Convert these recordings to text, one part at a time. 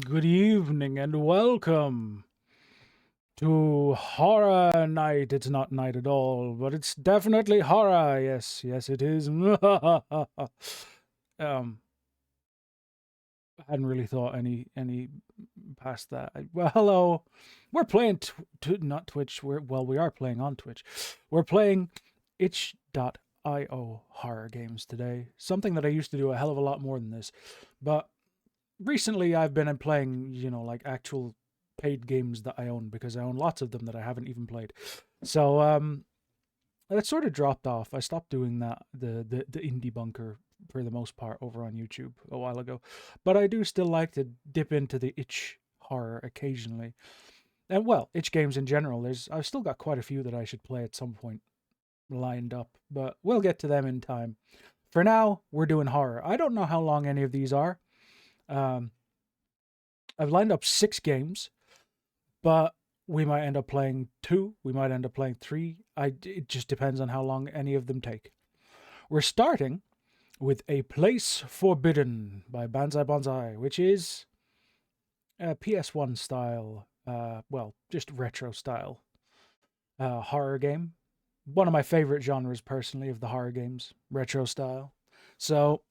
Good evening and welcome to Horror Night. It's not night at all, but it's definitely horror. Yes, yes, it is. I hadn't really thought any past that. Well, hello. We're playing not Twitch. We are playing on Twitch. We're playing itch.io horror games today. Something that I used to do a hell of a lot more than this, but recently I've been playing, like actual paid games that I own because I own lots of them that I haven't even played. So that sort of dropped off. I stopped doing that the indie bunker for the most part over on YouTube a while ago. But I do still like to dip into the itch horror occasionally. And well, itch games in general, I've still got quite a few that I should play at some point lined up, but we'll get to them in time. For now, we're doing horror. I don't know how long any of these are. Um, I've lined up 6 games, but we might end up playing 2. We might end up playing 3. It just depends on how long any of them take. We're starting with A Place Forbidden by Banzai Bonsai, which is a PS1 style, just retro style horror game. One of my favorite genres, personally, of the horror games, retro style. So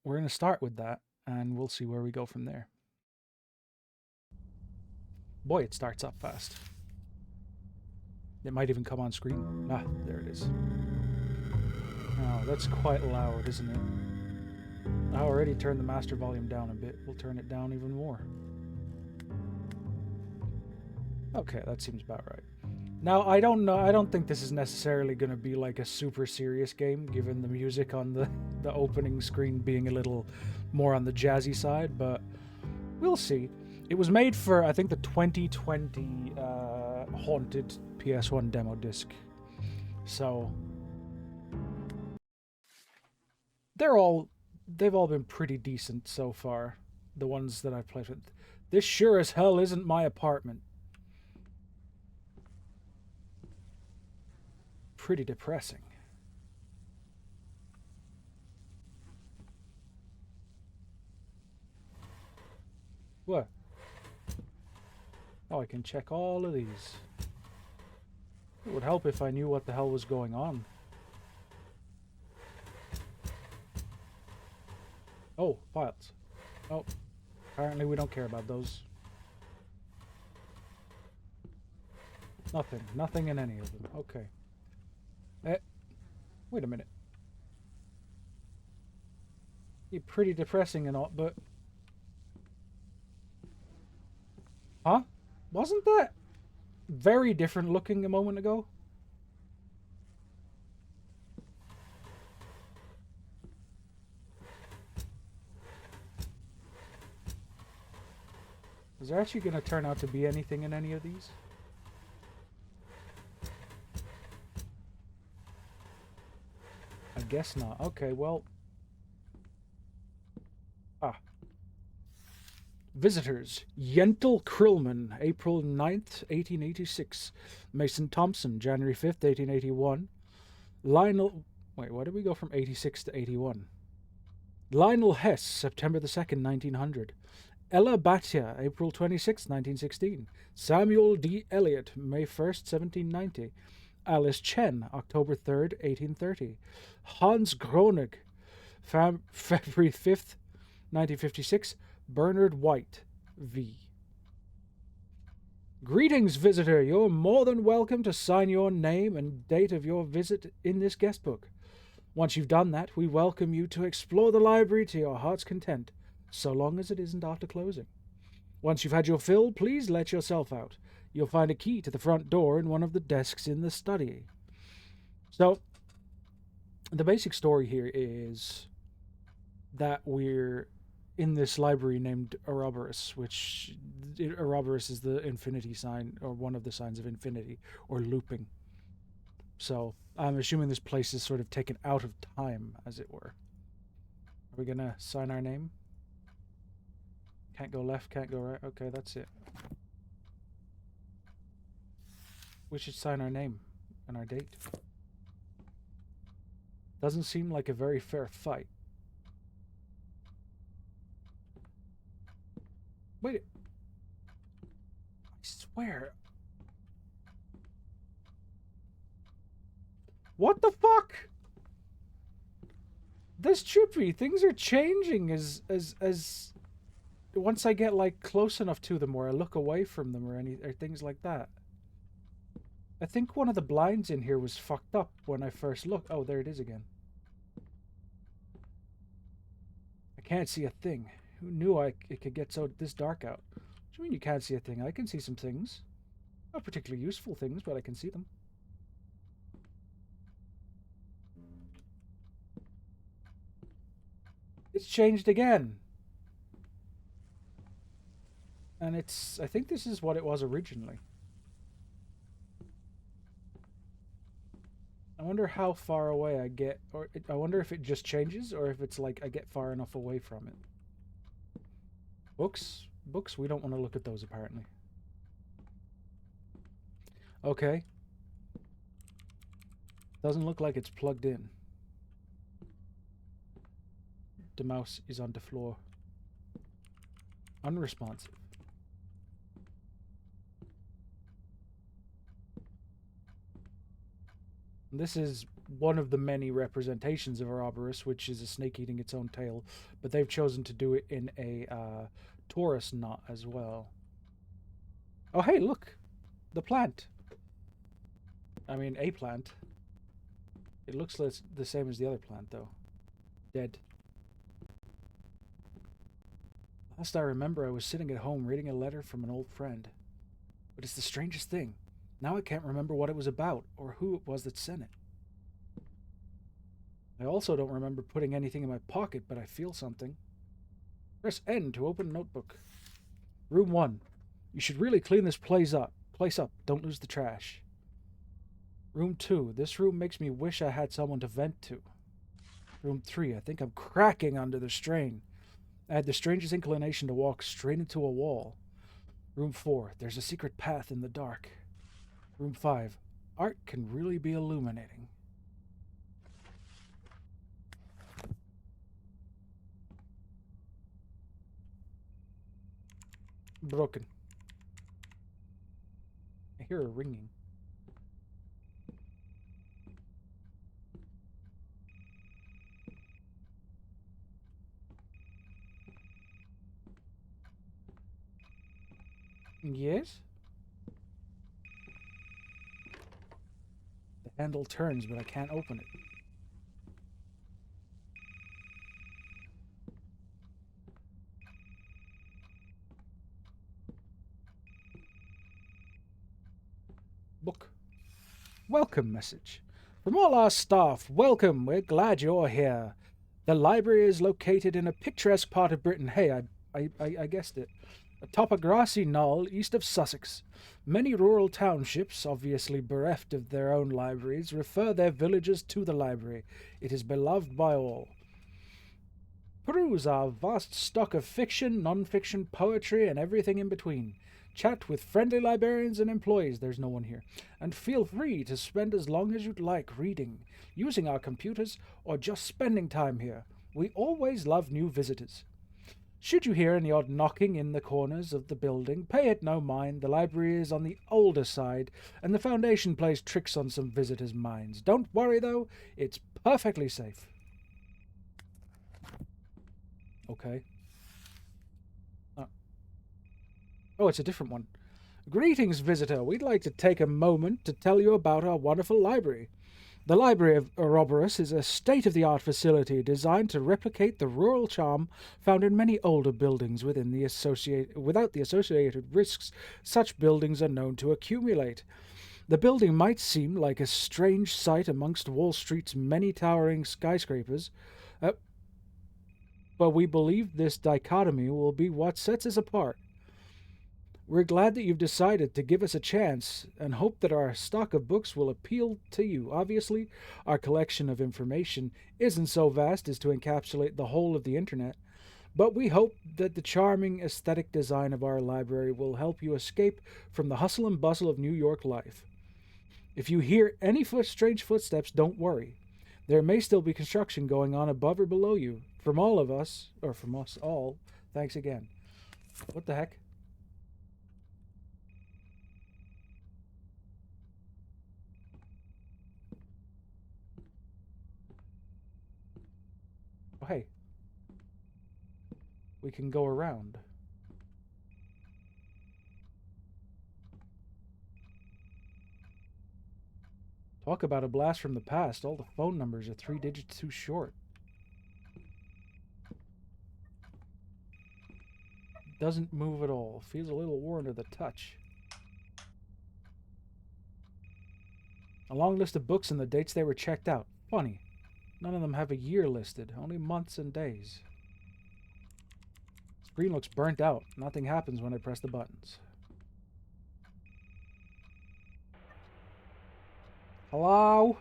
we're going to start with that, and we'll see where we go from there. Boy, it starts up fast. It might even come on screen. Ah, there it is. Oh, that's quite loud, isn't it? I already turned the master volume down a bit. We'll turn it down even more. Okay, that seems about right. Now, I don't know. I don't think this is necessarily going to be like a super serious game, given the music on the opening screen being a little more on the jazzy side, but we'll see. It was made for, I think, the 2020 Haunted PS1 demo disc. So they've all been pretty decent so far. The ones that I've played with. This sure as hell isn't my apartment. Pretty depressing. What? Oh, I can check all of these. It would help if I knew what the hell was going on. Oh, files. Oh, apparently we don't care about those. Nothing. Nothing in any of them. Okay. Eh, wait a minute. You're pretty depressing and all, but... Huh? Wasn't that very different looking a moment ago? Is there actually going to turn out to be anything in any of these? I guess not. Okay, well... Ah. Visitors. Yentl Krillman, April 9th, 1886. Mason Thompson, January 5th, 1881. Lionel... Wait, why did we go from 86 to 81? Lionel Hess, September the 2nd, 1900. Ella Bhatia, April 26, 1916. Samuel D. Eliot, May 1st, 1790. Alice Chen, October 3rd, 1830. Hans Gronig, February 5th, 1956. Bernard White, V. Greetings, visitor. You're more than welcome to sign your name and date of your visit in this guest book. Once you've done that, we welcome you to explore the library to your heart's content, so long as it isn't after closing. Once you've had your fill, please let yourself out. You'll find a key to the front door in one of the desks in the study. So, the basic story here is that we're in this library named Ouroboros, which Ouroboros is the infinity sign, or one of the signs of infinity, or looping. So, I'm assuming this place is sort of taken out of time, as it were. Are we gonna sign our name? Can't go left, can't go right. Okay, that's it. We should sign our name and our date. Doesn't seem like a very fair fight. Wait. I swear. What the fuck? This trippy. Things are changing as once I get like close enough to them or I look away from them or things like that. I think one of the blinds in here was fucked up when I first looked. Oh, there it is again. I can't see a thing. Who knew it could get this dark out? What do you mean you can't see a thing? I can see some things. Not particularly useful things, but I can see them. It's changed again. And I think this is what it was originally. I wonder how far away I get, or I wonder if it just changes, or if it's like I get far enough away from it. Books? Books? We don't want to look at those, apparently. Okay. Doesn't look like it's plugged in. The mouse is on the floor. Unresponsive. This is one of the many representations of Ouroboros, which is a snake eating its own tail, but they've chosen to do it in a torus knot as well. Oh, hey, look! The plant! I mean, a plant. It looks the same as the other plant, though. Dead. Last I remember, I was sitting at home reading a letter from an old friend. But it's the strangest thing. Now I can't remember what it was about, or who it was that sent it. I also don't remember putting anything in my pocket, but I feel something. Press N to open notebook. Room 1. You should really clean this place up. Don't lose the trash. Room 2. This room makes me wish I had someone to vent to. Room 3. I think I'm cracking under the strain. I had the strangest inclination to walk straight into a wall. Room 4. There's a secret path in the dark. Room 5. Art can really be illuminating. Broken. I hear a ringing. Yes? The handle turns, but I can't open it. Book. Welcome message. From all our staff, welcome. We're glad you're here. The library is located in a picturesque part of Britain. Hey, I guessed it. Atop a grassy knoll east of Sussex. Many rural townships, obviously bereft of their own libraries, refer their villagers to the library. It is beloved by all. Peruse our vast stock of fiction, non-fiction, poetry, and everything in between. Chat with friendly librarians and employees, there's no one here, and feel free to spend as long as you'd like reading, using our computers, or just spending time here. We always love new visitors. Should you hear any odd knocking in the corners of the building, pay it no mind. The library is on the older side, and the Foundation plays tricks on some visitors' minds. Don't worry, though. It's perfectly safe. Okay. Oh, it's a different one. Greetings, visitor. We'd like to take a moment to tell you about our wonderful library. The Library of Ouroboros is a state-of-the-art facility designed to replicate the rural charm found in many older buildings without the associated risks such buildings are known to accumulate. The building might seem like a strange sight amongst Wall Street's many towering skyscrapers, but we believe this dichotomy will be what sets us apart. We're glad that you've decided to give us a chance and hope that our stock of books will appeal to you. Obviously, our collection of information isn't so vast as to encapsulate the whole of the internet, but we hope that the charming aesthetic design of our library will help you escape from the hustle and bustle of New York life. If you hear any strange footsteps, don't worry. There may still be construction going on above or below you. From all of us, or from us all, thanks again. What the heck? Oh, hey. We can go around. Talk about a blast from the past. All the phone numbers are 3 digits too short. Doesn't move at all. Feels a little worn to the touch. A long list of books and the dates they were checked out. Funny. None of them have a year listed. Only months and days. Screen looks burnt out. Nothing happens when I press the buttons. Hello?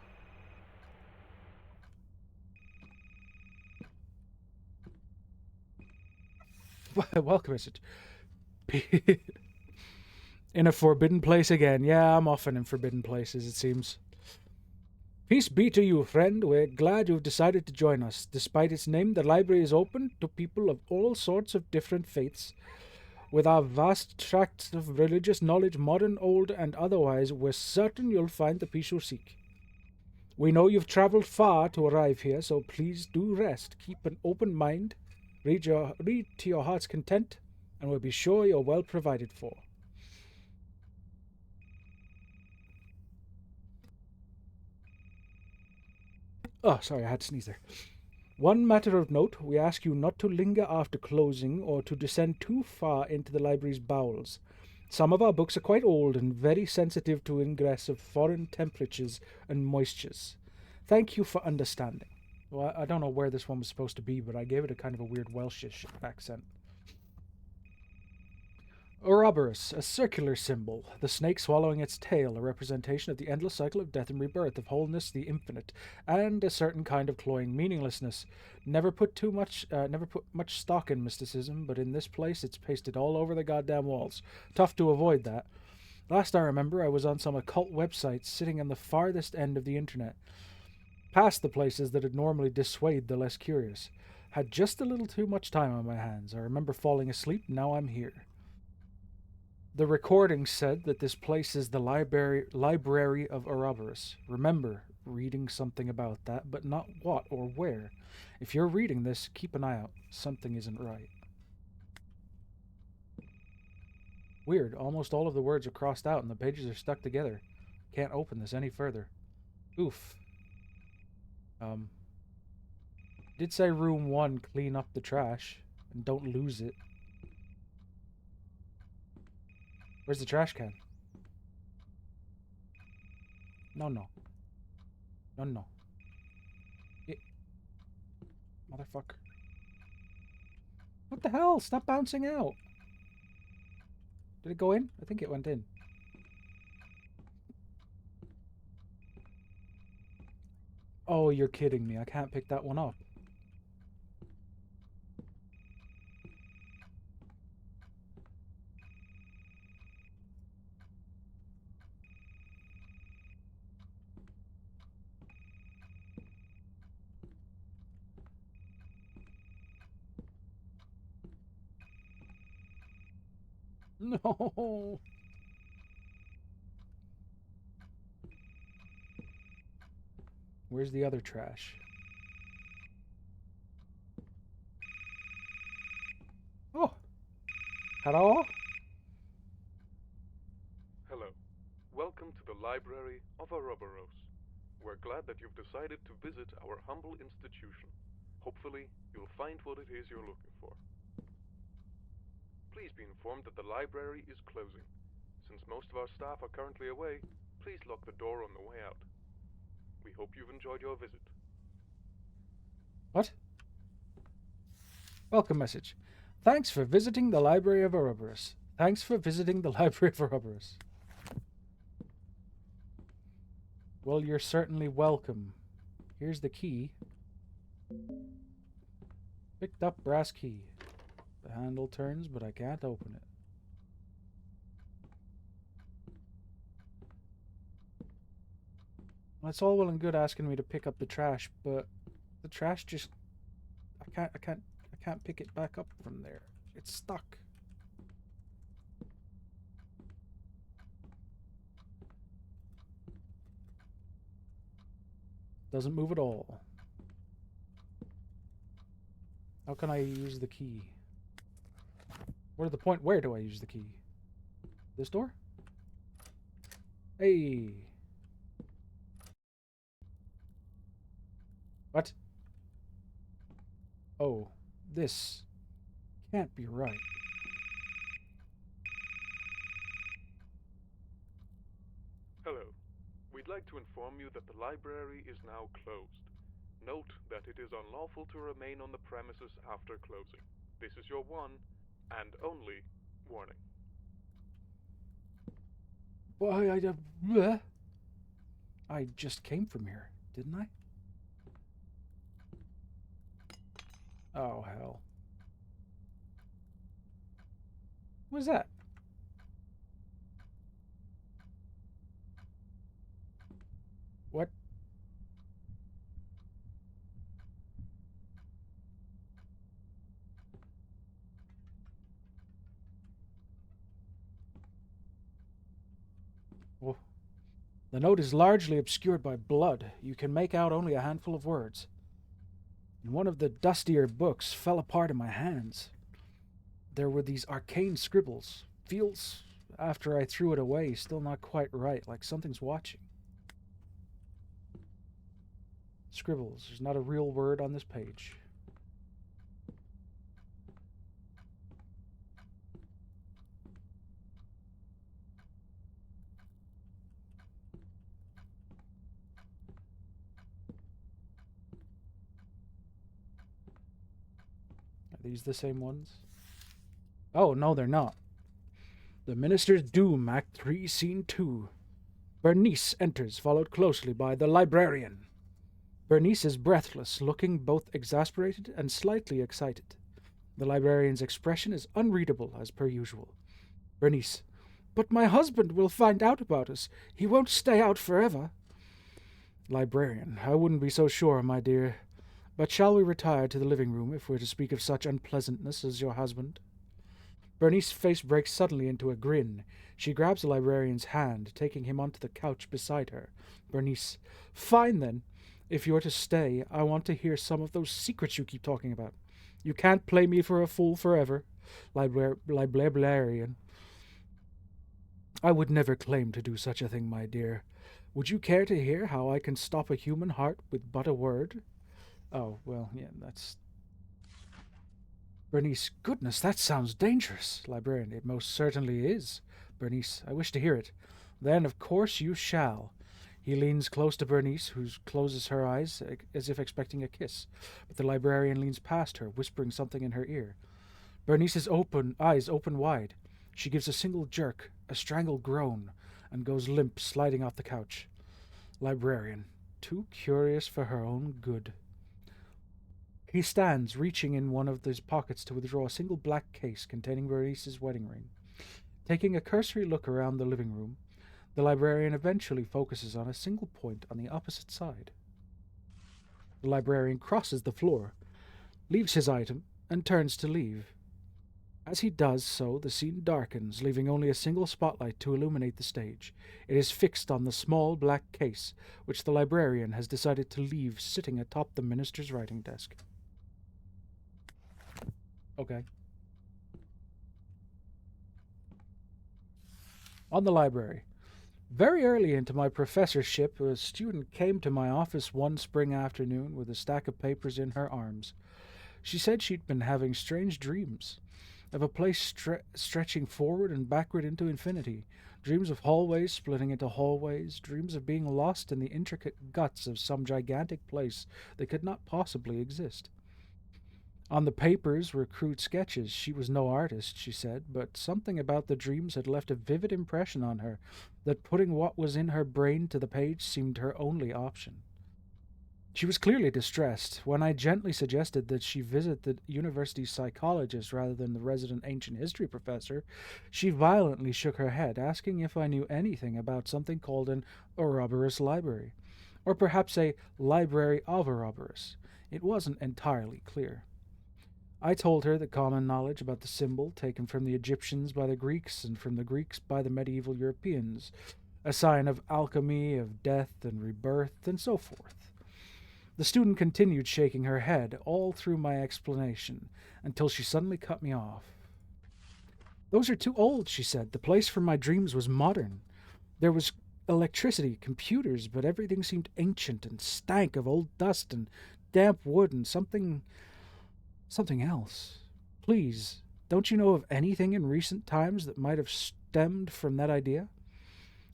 Welcome message. In a forbidden place again. Yeah, I'm often in forbidden places, it seems. Peace be to you, friend. We're glad you've decided to join us. Despite its name, the library is open to people of all sorts of different faiths. With our vast tracts of religious knowledge, modern, old, and otherwise, we're certain you'll find the peace you seek. We know you've traveled far to arrive here, so please do rest. Keep an open mind, read to your heart's content, and we'll be sure you're well provided for. Oh, sorry, I had to sneeze there. One matter of note, we ask you not to linger after closing or to descend too far into the library's bowels. Some of our books are quite old and very sensitive to ingress of foreign temperatures and moistures. Thank you for understanding. Well, I don't know where this one was supposed to be, but I gave it a kind of a weird Welshish accent. Ouroboros, a circular symbol, the snake swallowing its tail, a representation of the endless cycle of death and rebirth, of wholeness, the infinite, and a certain kind of cloying meaninglessness. Never put much stock in mysticism, but in this place it's pasted all over the goddamn walls. Tough to avoid that. Last I remember, I was on some occult website sitting on the farthest end of the internet, past the places that would normally dissuade the less curious. Had just a little too much time on my hands. I remember falling asleep, now I'm here. The recording said that this place is the library of Ouroboros. Remember reading something about that, but not what or where. If you're reading this, keep an eye out. Something isn't right. Weird, almost all of the words are crossed out and the pages are stuck together. Can't open this any further. Oof. Did say room 1, clean up the trash and don't lose it. Where's the trash can? No. Motherfucker. What the hell? Stop bouncing out. Did it go in? I think it went in. Oh, you're kidding me. I can't pick that one up. No. Where's the other trash? Oh. Hello? Hello. Welcome to the Library of Ouroboros. We're glad that you've decided to visit our humble institution. Hopefully, you'll find what it is you're looking for. Please be informed that the library is closing. Since most of our staff are currently away, please lock the door on the way out. We hope you've enjoyed your visit. What? Welcome message. Thanks for visiting the Library of Ouroboros. Thanks for visiting the Library of Ouroboros. Well, you're certainly welcome. Here's the key. Picked up brass key. The handle turns, but I can't open it. Well, it's all well and good asking me to pick up the trash, but the trash just I can't pick it back up from there. It's stuck. Doesn't move at all. How can I use the key? What is the point? Where do I use the key? This door? Hey! What? Oh, this can't be right. Hello. We'd like to inform you that the library is now closed. Note that it is unlawful to remain on the premises after closing. This is your one and only warning. Why, bleh. I just came from here, didn't I? Oh, hell. What was that? What? Well, the note is largely obscured by blood. You can make out only a handful of words. And one of the dustier books fell apart in my hands. There were these arcane scribbles. Feels, after I threw it away, still not quite right, like something's watching. Scribbles. There's not a real word on this page. Are these the same ones? Oh, no, they're not. The Minister's Doom, Act 3, Scene 2. Bernice enters, followed closely by the librarian. Bernice is breathless, looking both exasperated and slightly excited. The librarian's expression is unreadable, as per usual. Bernice. But my husband will find out about us. He won't stay out forever. Librarian. I wouldn't be so sure, my dear. But shall we retire to the living room if we're to speak of such unpleasantness as your husband? Bernice's face breaks suddenly into a grin. She grabs the librarian's hand, taking him onto the couch beside her. Bernice. Fine, then. If you're to stay, I want to hear some of those secrets you keep talking about. You can't play me for a fool forever. Librarian. I would never claim to do such a thing, my dear. Would you care to hear how I can stop a human heart with but a word? Oh, well, yeah, that's... Bernice, goodness, that sounds dangerous. Librarian, it most certainly is. Bernice, I wish to hear it. Then, of course, you shall. He leans close to Bernice, who closes her eyes as if expecting a kiss. But the librarian leans past her, whispering something in her ear. Bernice's eyes open wide. She gives a single jerk, a strangled groan, and goes limp, sliding off the couch. Librarian, too curious for her own good. He stands, reaching in one of his pockets to withdraw a single black case containing Bernice's wedding ring. Taking a cursory look around the living room, the librarian eventually focuses on a single point on the opposite side. The librarian crosses the floor, leaves his item, and turns to leave. As he does so, the scene darkens, leaving only a single spotlight to illuminate the stage. It is fixed on the small black case, which the librarian has decided to leave sitting atop the minister's writing desk. Okay. On the library. Very early into my professorship, a student came to my office one spring afternoon with a stack of papers in her arms. She said she'd been having strange dreams of a place stretching forward and backward into infinity, dreams of hallways splitting into hallways, dreams of being lost in the intricate guts of some gigantic place that could not possibly exist. On the papers were crude sketches. She was no artist, she said, but something about the dreams had left a vivid impression on her that putting what was in her brain to the page seemed her only option. She was clearly distressed. When I gently suggested that she visit the university psychologist rather than the resident ancient history professor, she violently shook her head, asking if I knew anything about something called an Ouroboros library, or perhaps a library of Ouroboros. It wasn't entirely clear. I told her that common knowledge about the symbol, taken from the Egyptians by the Greeks and from the Greeks by the medieval Europeans, a sign of alchemy, of death and rebirth, and so forth. The student continued shaking her head all through my explanation until she suddenly cut me off. "Those are too old," she said. "The place from my dreams was modern. There was electricity, computers, but everything seemed ancient and stank of old dust and damp wood and something else. Please, don't you know of anything in recent times that might have stemmed from that idea?"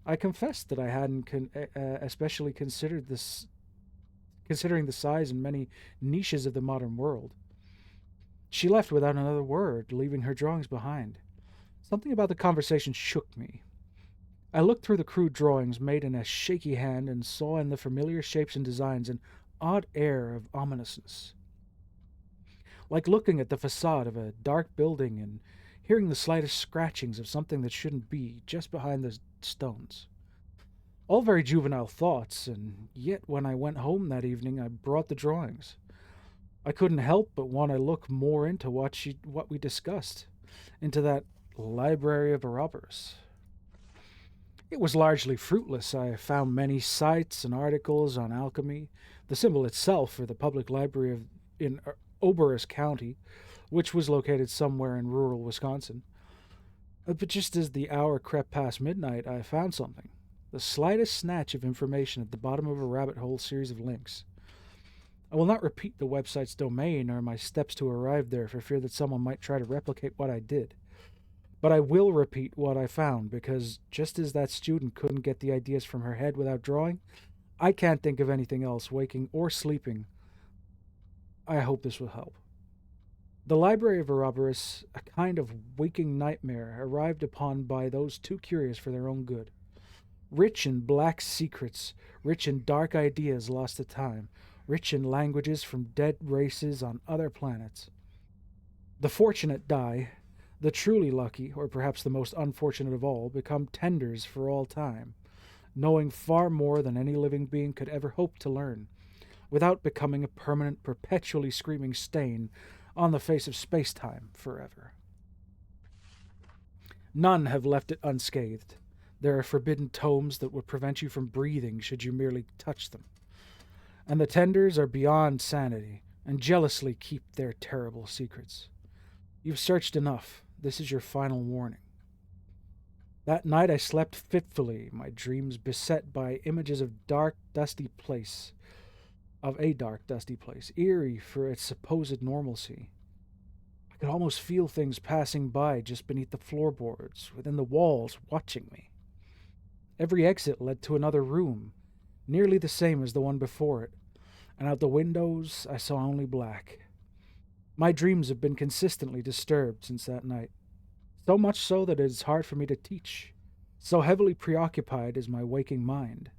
I confessed that I hadn't especially considering the size and many niches of the modern world. She left without another word, leaving her drawings behind. Something about the conversation shook me. I looked through the crude drawings made in a shaky hand and saw in the familiar shapes and designs an odd air of ominousness, like looking at the facade of a dark building and hearing the slightest scratchings of something that shouldn't be just behind the stones. All very juvenile thoughts, and yet when I went home that evening I brought the drawings. I couldn't help but want to look more into what we discussed, into that library of Ouroboros. It was largely fruitless. I found many sites and articles on alchemy, the symbol itself for the public library in Ouroboros County, which was located somewhere in rural Wisconsin. But just as the hour crept past midnight, I found something. The slightest snatch of information at the bottom of a rabbit hole series of links. I will not repeat the website's domain or my steps to arrive there for fear that someone might try to replicate what I did. But I will repeat what I found, because just as that student couldn't get the ideas from her head without drawing, I can't think of anything else, waking or sleeping. I hope this will help. The Library of Ouroboros, a kind of waking nightmare arrived upon by those too curious for their own good. Rich in black secrets, rich in dark ideas lost to time, rich in languages from dead races on other planets. The fortunate die, the truly lucky, or perhaps the most unfortunate of all, become tenders for all time, knowing far more than any living being could ever hope to learn, without becoming a permanent, perpetually screaming stain on the face of space-time forever. None have left it unscathed. There are forbidden tomes that would prevent you from breathing should you merely touch them. And the tenders are beyond sanity, and jealously keep their terrible secrets. You've searched enough. This is your final warning. That night I slept fitfully, my dreams beset by images of a dark, dusty place, eerie for its supposed normalcy. I could almost feel things passing by just beneath the floorboards, within the walls, watching me. Every exit led to another room, nearly the same as the one before it, and out the windows I saw only black. My dreams have been consistently disturbed since that night, so much so that it is hard for me to teach. So heavily preoccupied is my waking mind.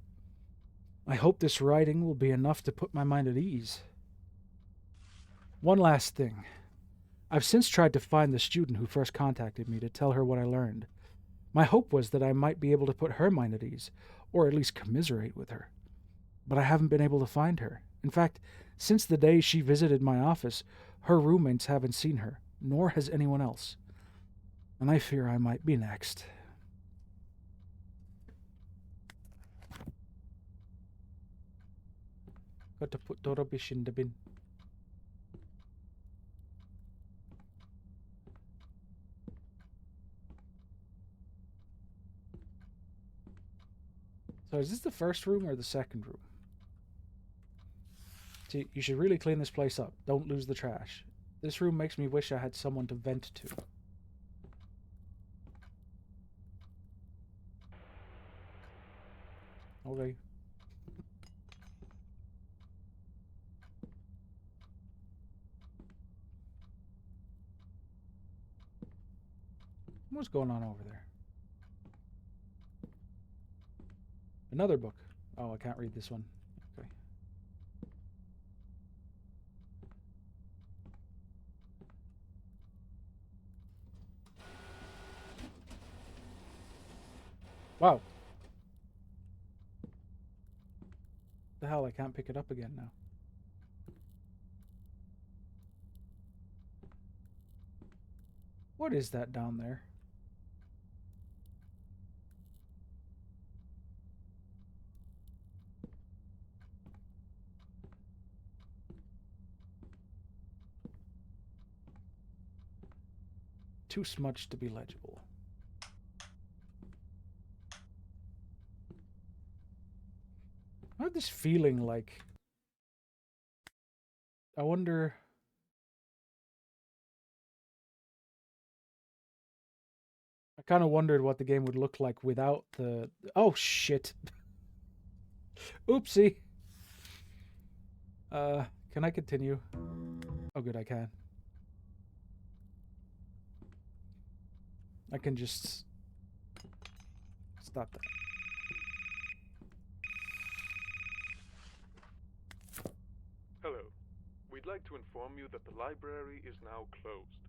I hope this writing will be enough to put my mind at ease. One last thing. I've since tried to find the student who first contacted me to tell her what I learned. My hope was that I might be able to put her mind at ease, or at least commiserate with her. But I haven't been able to find her. In fact, since the day she visited my office, her roommates haven't seen her, nor has anyone else. And I fear I might be next. Got to put the rubbish in the bin. So is this the first room or the second room? See, you should really clean this place up. Don't lose the trash. This room makes me wish I had someone to vent to. Okay. What's going on over there? Another book. Oh, I can't read this one. Okay. Wow. The hell, I can't pick it up again now. What is that down there? too smudged to be legible. I have this feeling like... I wonder... I kind of wondered what the game would look like without the... Oh, shit. Oopsie. Can I continue? Oh, good, I can. I can just... stop that. Hello. We'd like to inform you that the library is now closed.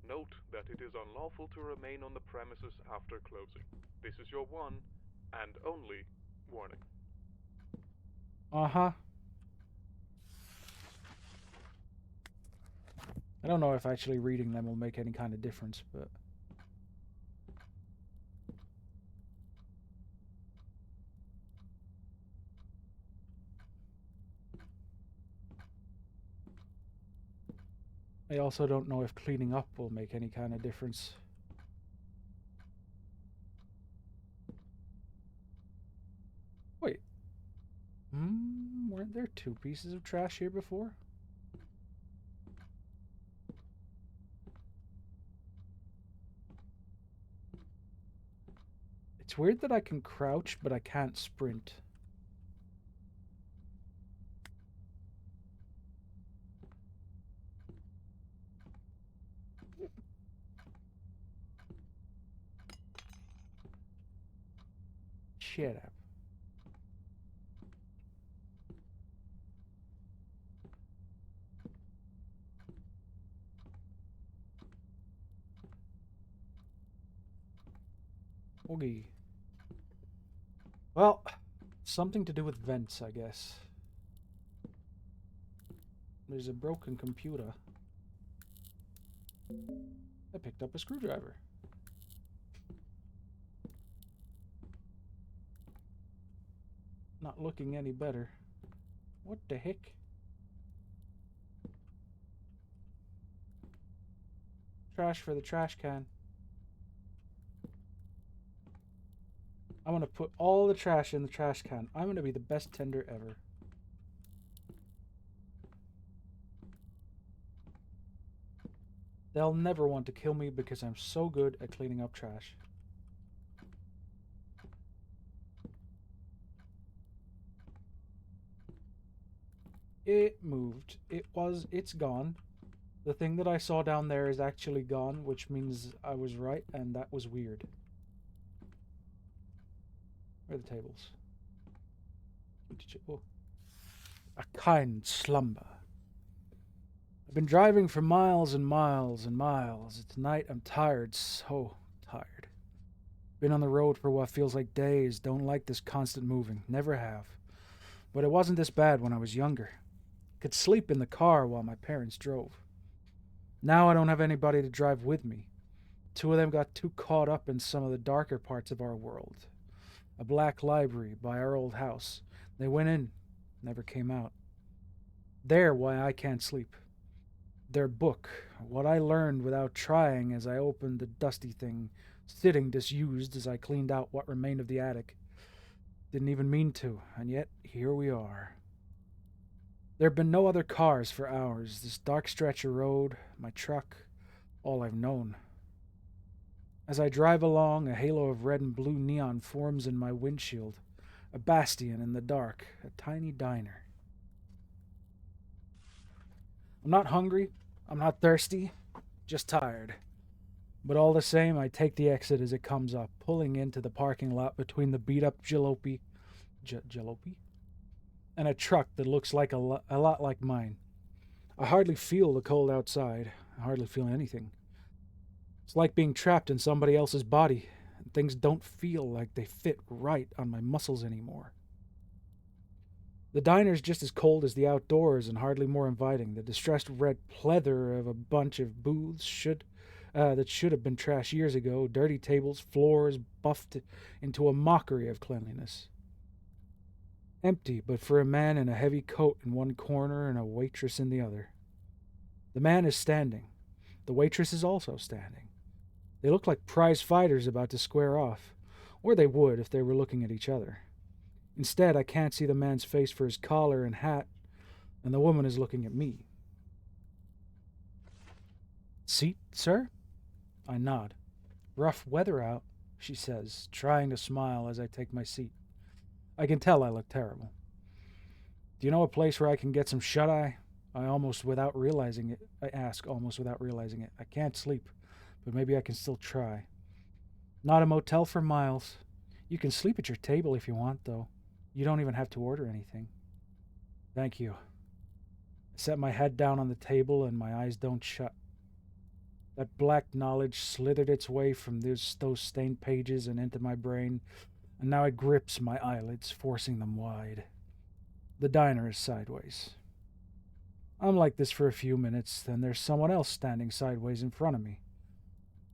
Note that it is unlawful to remain on the premises after closing. This is your one and only warning. Uh-huh. I don't know if actually reading them will make any kind of difference, but... I also don't know if cleaning up will make any kind of difference. Wait. Weren't there 2 pieces of trash here before? It's weird that I can crouch, but I can't sprint. Shut up. Okay. Well, something to do with vents, I guess. There's a broken computer. I picked up a screwdriver. Not looking any better. What the heck? Trash for the trash can. I'm gonna put all the trash in the trash can. I'm gonna be the best tender ever. They'll never want to kill me because I'm so good at cleaning up trash. It moved. It's gone. The thing that I saw down there is actually gone, which means I was right, and that was weird. Where are the tables? Oh. A kind slumber. I've been driving for miles and miles and miles. Tonight I'm tired, so tired. Been on the road for what feels like days. Don't like this constant moving. Never have. But it wasn't this bad when I was younger. Could sleep in the car while my parents drove. Now I don't have anybody to drive with me. 2 of them got too caught up in some of the darker parts of our world. A black library by our old house. They went in, never came out. They're why I can't sleep. Their book, what I learned without trying as I opened the dusty thing, sitting disused as I cleaned out what remained of the attic. Didn't even mean to, and yet here we are. There have been no other cars for hours. This dark stretch of road, my truck, all I've known. As I drive along, a halo of red and blue neon forms in my windshield. A bastion in the dark, a tiny diner. I'm not hungry, I'm not thirsty, just tired. But all the same, I take the exit as it comes up, pulling into the parking lot between the beat-up jalopy and a truck that looks like a lot like mine. I hardly feel the cold outside. I hardly feel anything. It's like being trapped in somebody else's body, and things don't feel like they fit right on my muscles anymore. The diner's just as cold as the outdoors and hardly more inviting. The distressed red pleather of a bunch of booths that should have been trash years ago, dirty tables, floors buffed into a mockery of cleanliness. Empty, but for a man in a heavy coat in one corner and a waitress in the other. The man is standing. The waitress is also standing. They look like prize fighters about to square off, or they would if they were looking at each other. Instead, I can't see the man's face for his collar and hat, and the woman is looking at me. Seat, sir? I nod. Rough weather out, she says, trying to smile as I take my seat. I can tell I look terrible. Do you know a place where I can get some shut-eye? I ask almost without realizing it. I can't sleep, but maybe I can still try. Not a motel for miles. You can sleep at your table if you want, though. You don't even have to order anything. Thank you. I set my head down on the table and my eyes don't shut. That black knowledge slithered its way from those stained pages and into my brain, and now it grips my eyelids, forcing them wide. The diner is sideways. I'm like this for a few minutes, then there's someone else standing sideways in front of me.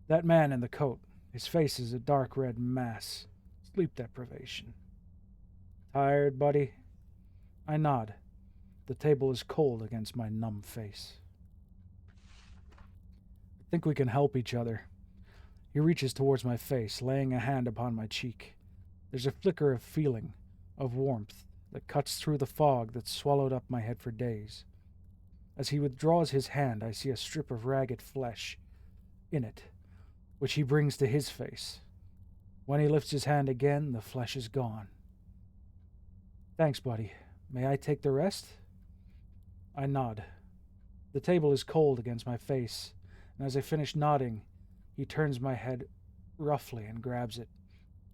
That man in the coat. His face is a dark red mass. Sleep deprivation. Tired, buddy? I nod. The table is cold against my numb face. I think we can help each other. He reaches towards my face, laying a hand upon my cheek. There's a flicker of feeling, of warmth, that cuts through the fog that's swallowed up my head for days. As he withdraws his hand, I see a strip of ragged flesh in it, which he brings to his face. When he lifts his hand again, the flesh is gone. Thanks, buddy. May I take the rest? I nod. The table is cold against my face, and as I finish nodding, he turns my head roughly and grabs it,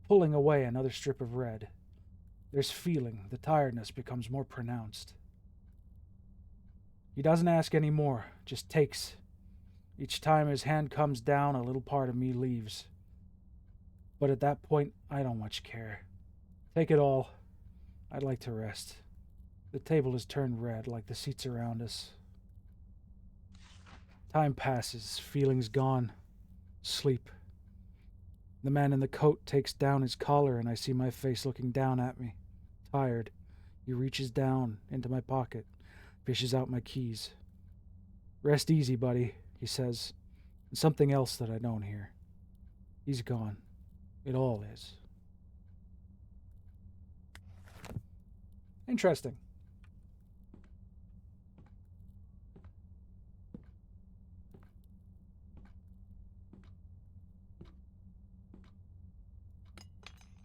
pulling away another strip of red. There's feeling. The tiredness becomes more pronounced. He doesn't ask any more, just takes. Each time his hand comes down, a little part of me leaves. But at that point, I don't much care. Take it all. I'd like to rest. The table is turned red, like the seats around us. Time passes, feelings gone. Sleep. The man in the coat takes down his collar, and I see my face looking down at me. Tired. He reaches down into my pocket, fishes out my keys. Rest easy, buddy, he says, and something else that I don't hear. He's gone. It all is. Interesting.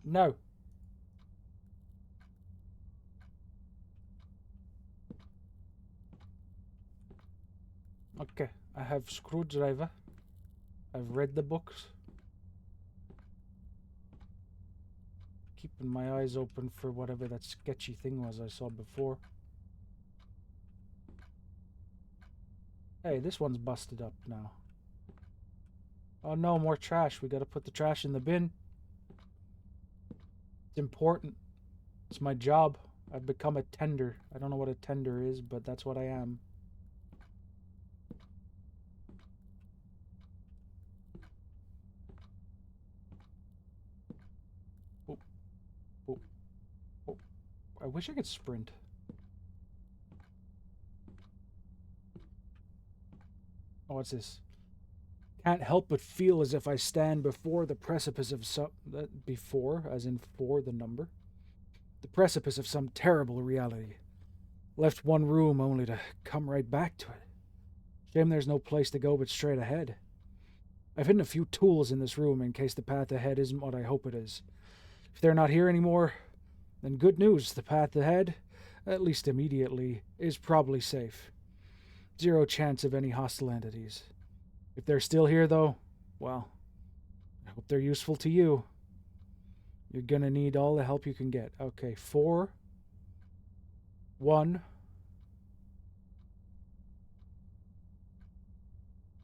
No. Okay, I have screwdriver. I've read the books. Keeping my eyes open for whatever that sketchy thing was I saw before. Hey, this one's busted up now. Oh no, more trash. We gotta put the trash in the bin. It's important. It's my job. I've become a tender. I don't know what a tender is, but that's what I am. Oh. Oh. Oh. I wish I could sprint. Oh, what's this? Can't help but feel as if I stand before the precipice of some... before, as in for the number. The precipice of some terrible reality. Left one room only to come right back to it. Shame there's no place to go but straight ahead. I've hidden a few tools in this room in case the path ahead isn't what I hope it is. If they're not here anymore, then good news. The path ahead, at least immediately, is probably safe. Zero chance of any hostile entities. If they're still here, though, well, I hope they're useful to you. You're gonna need all the help you can get. Okay, 4, 1,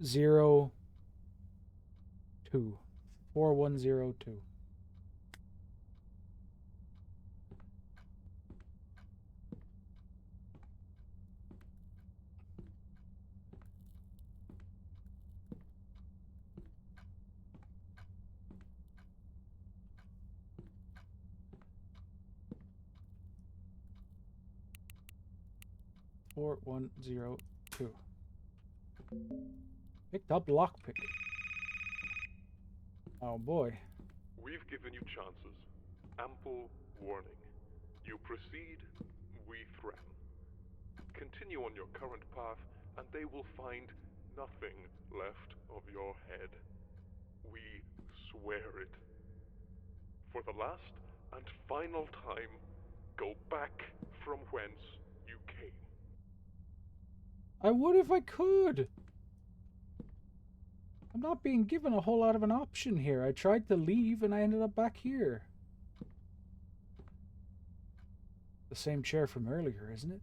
0, 2. 4102. Four, 1, 0, 2. Picked up lockpick. Oh boy. We've given you chances. Ample warning. You proceed, we threaten. Continue on your current path, and they will find nothing left of your head. We swear it. For the last and final time, go back from whence you came. I would if I could. I'm not being given a whole lot of an option here. I tried to leave and I ended up back here. The same chair from earlier, isn't it?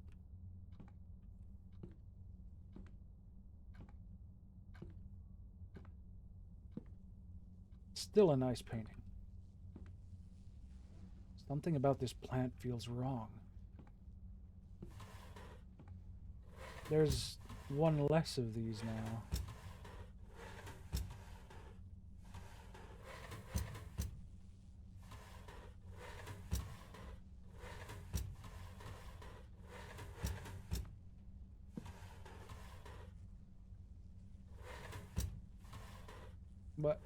Still a nice painting. Something about this plant feels wrong. There's one less of these now. But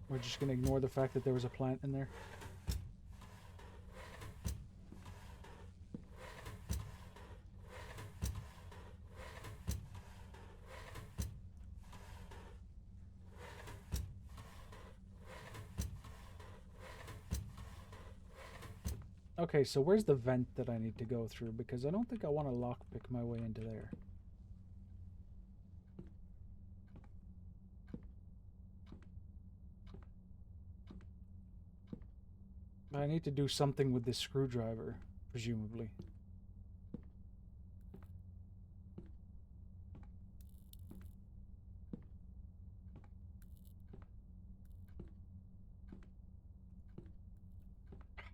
we're just gonna ignore the fact that there was a plant in there. Okay, so where's the vent that I need to go through? Because I don't think I want to lockpick my way into there. I need to do something with this screwdriver, presumably.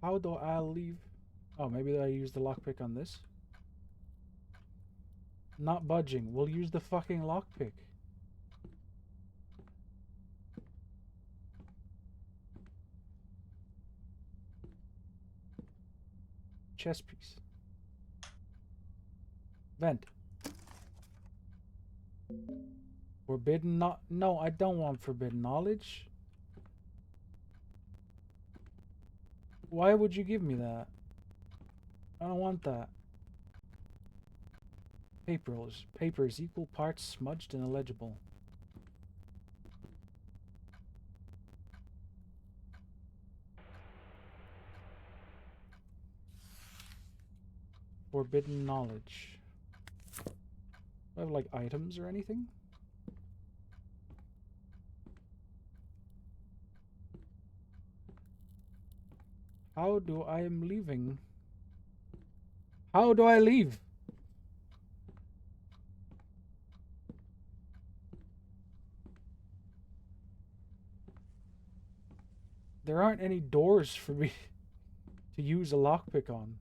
How do I leave? Oh, maybe I use the lockpick on this? Not budging. We'll use the fucking lockpick. Chess piece. Vent. Forbidden not. No, I don't want forbidden knowledge. Why would you give me that? I don't want that. Papers equal parts smudged and illegible. Forbidden knowledge. Do I have like items or anything? How do I am leaving? How do I leave? There aren't any doors for me to use a lockpick on.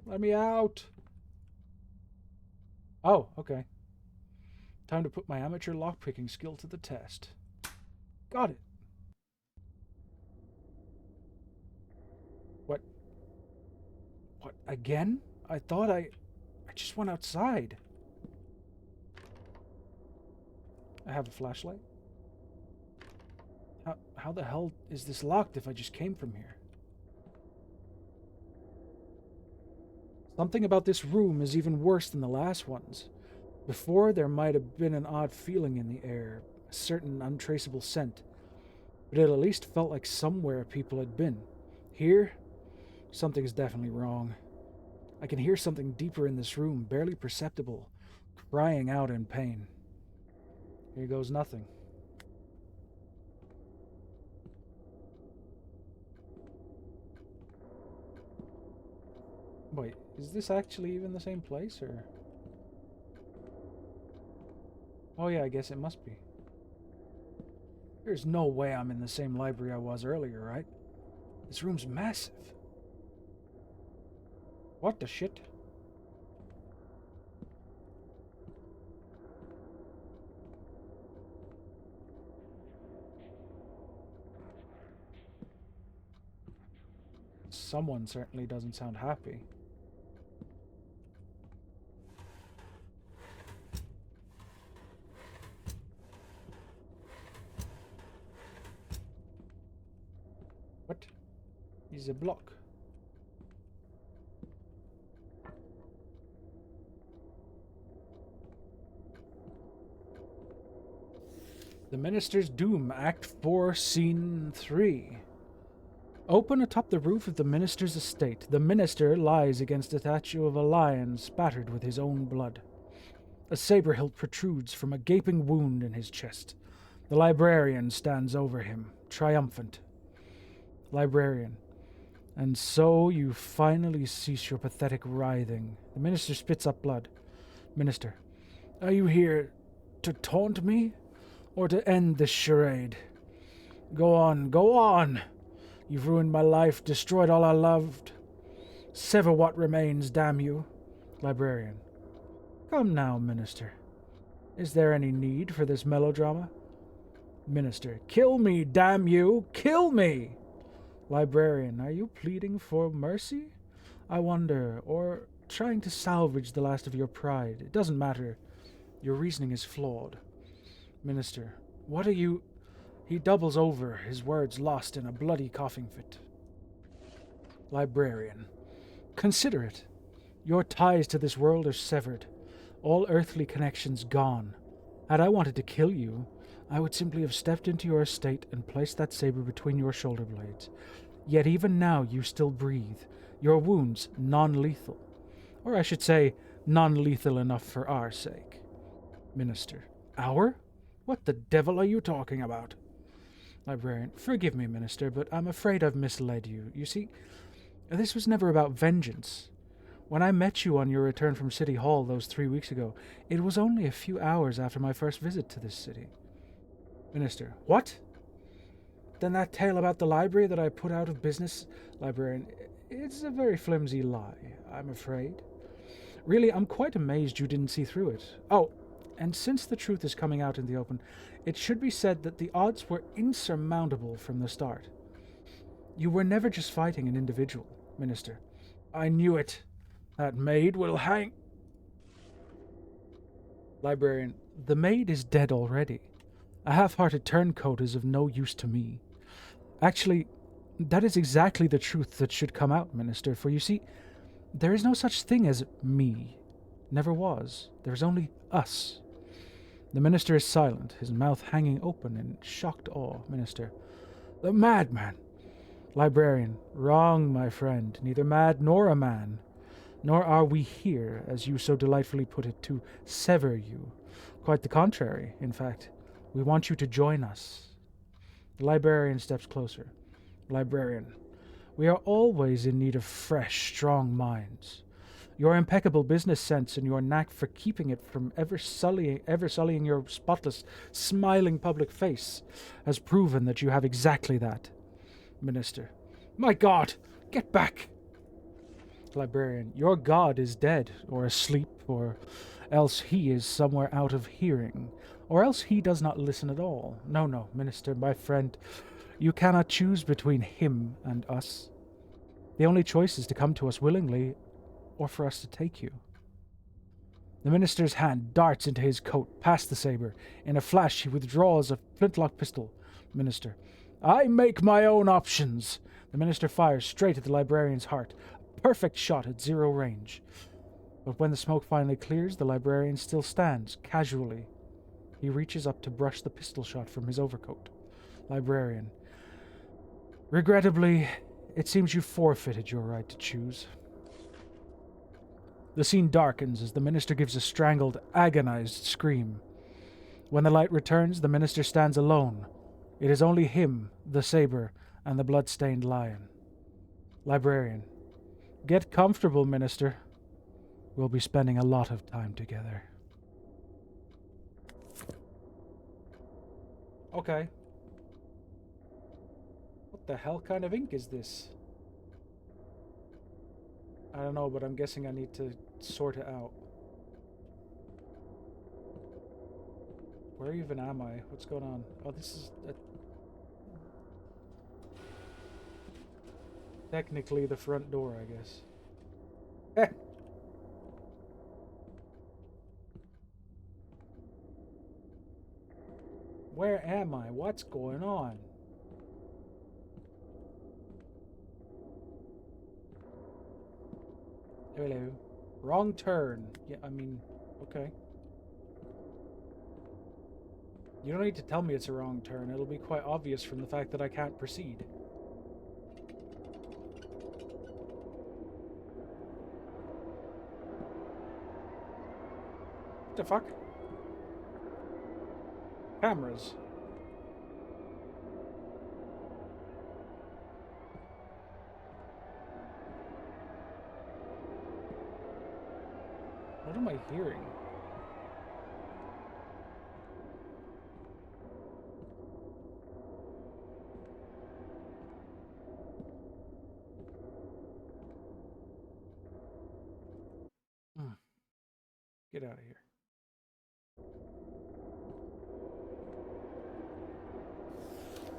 Let me out. Oh, okay. Time to put my amateur lockpicking skill to the test. Got it. What? What, again? I thought I just went outside. I have a flashlight. How the hell is this locked if I just came from here? Something about this room is even worse than the last ones. Before, there might have been an odd feeling in the air, a certain untraceable scent, but it at least felt like somewhere people had been. Here, something's definitely wrong. I can hear something deeper in this room, barely perceptible, crying out in pain. Here goes nothing. Wait, is this actually even the same place, or...? Oh yeah, I guess it must be. There's no way I'm in the same library I was earlier, right? This room's massive. What the shit? Someone certainly doesn't sound happy. is a block. The Minister's Doom, Act 4, Scene 3. Open atop the roof of the Minister's estate, the Minister lies against a statue of a lion spattered with his own blood. A saber hilt protrudes from a gaping wound in his chest. The Librarian stands over him, triumphant. Librarian. And so you finally cease your pathetic writhing. The Minister spits up blood. Minister. Are you here to taunt me? Or to end this charade? Go on, go on! You've ruined my life, destroyed all I loved. Sever what remains, damn you. Librarian. Come now, Minister. Is there any need for this melodrama? Minister. Kill me, damn you! Kill me! Librarian. Are you pleading for mercy? I wonder, or trying to salvage the last of your pride? It doesn't matter. Your reasoning is flawed. Minister. What are you... He doubles over, his words lost in a bloody coughing fit. Librarian. Consider it. Your ties to this world are severed. All earthly connections gone. Had I wanted to kill you, I would simply have stepped into your estate and placed that saber between your shoulder blades. Yet even now you still breathe. Your wounds non-lethal. Or I should say, non-lethal enough for our sake. Minister. Our? What the devil are you talking about? Librarian. Forgive me, Minister, but I'm afraid I've misled you. You see, this was never about vengeance. When I met you on your return from City Hall those 3 weeks ago, it was only a few hours after my first visit to this city. Minister. What? Then that tale about the library that I put out of business? Librarian. It's a very flimsy lie, I'm afraid. Really, I'm quite amazed you didn't see through it. Oh, and since the truth is coming out in the open, it should be said that the odds were insurmountable from the start. You were never just fighting an individual, Minister. I knew it. That maid will hang... Librarian. The maid is dead already. A half-hearted turncoat is of no use to me. Actually, that is exactly the truth that should come out, Minister, for you see, there is no such thing as me. Never was. There is only us. The Minister is silent, his mouth hanging open in shocked awe. Minister. The madman! Librarian. Wrong, my friend. Neither mad nor a man. Nor are we here, as you so delightfully put it, to sever you. Quite the contrary, in fact. We want you to join us. The Librarian steps closer. Librarian. We are always in need of fresh, strong minds. Your impeccable business sense and your knack for keeping it from ever sullying your spotless, smiling public face has proven that you have exactly that. Minister. My God! Get back! Librarian. Your God is dead, or asleep, or else he is somewhere out of hearing, or else he does not listen at all. No, no, Minister, my friend, you cannot choose between him and us. The only choice is to come to us willingly, or for us to take you. The Minister's hand darts into his coat, past the saber. In a flash, he withdraws a flintlock pistol. Minister. I make my own options. The Minister fires straight at the Librarian's heart. A perfect shot at zero range. But when the smoke finally clears, the Librarian still stands, casually. He reaches up to brush the pistol shot from his overcoat. Librarian. Regrettably, it seems you forfeited your right to choose. The scene darkens as the Minister gives a strangled, agonized scream. When the light returns, the Minister stands alone. It is only him, the saber, and the blood-stained lion. Librarian. Get comfortable, Minister. We'll be spending a lot of time together. Okay. What the hell kind of ink is this? I don't know, but I'm guessing I need to sort it out. Where even am I? What's going on? Oh, this is... technically the front door, I guess. Eh. Where am I? What's going on? Hello. Wrong turn. Yeah, I mean, okay. You don't need to tell me it's a wrong turn. It'll be quite obvious from the fact that I can't proceed. What the fuck? Cameras. What am I hearing? Hmm. Get out of here.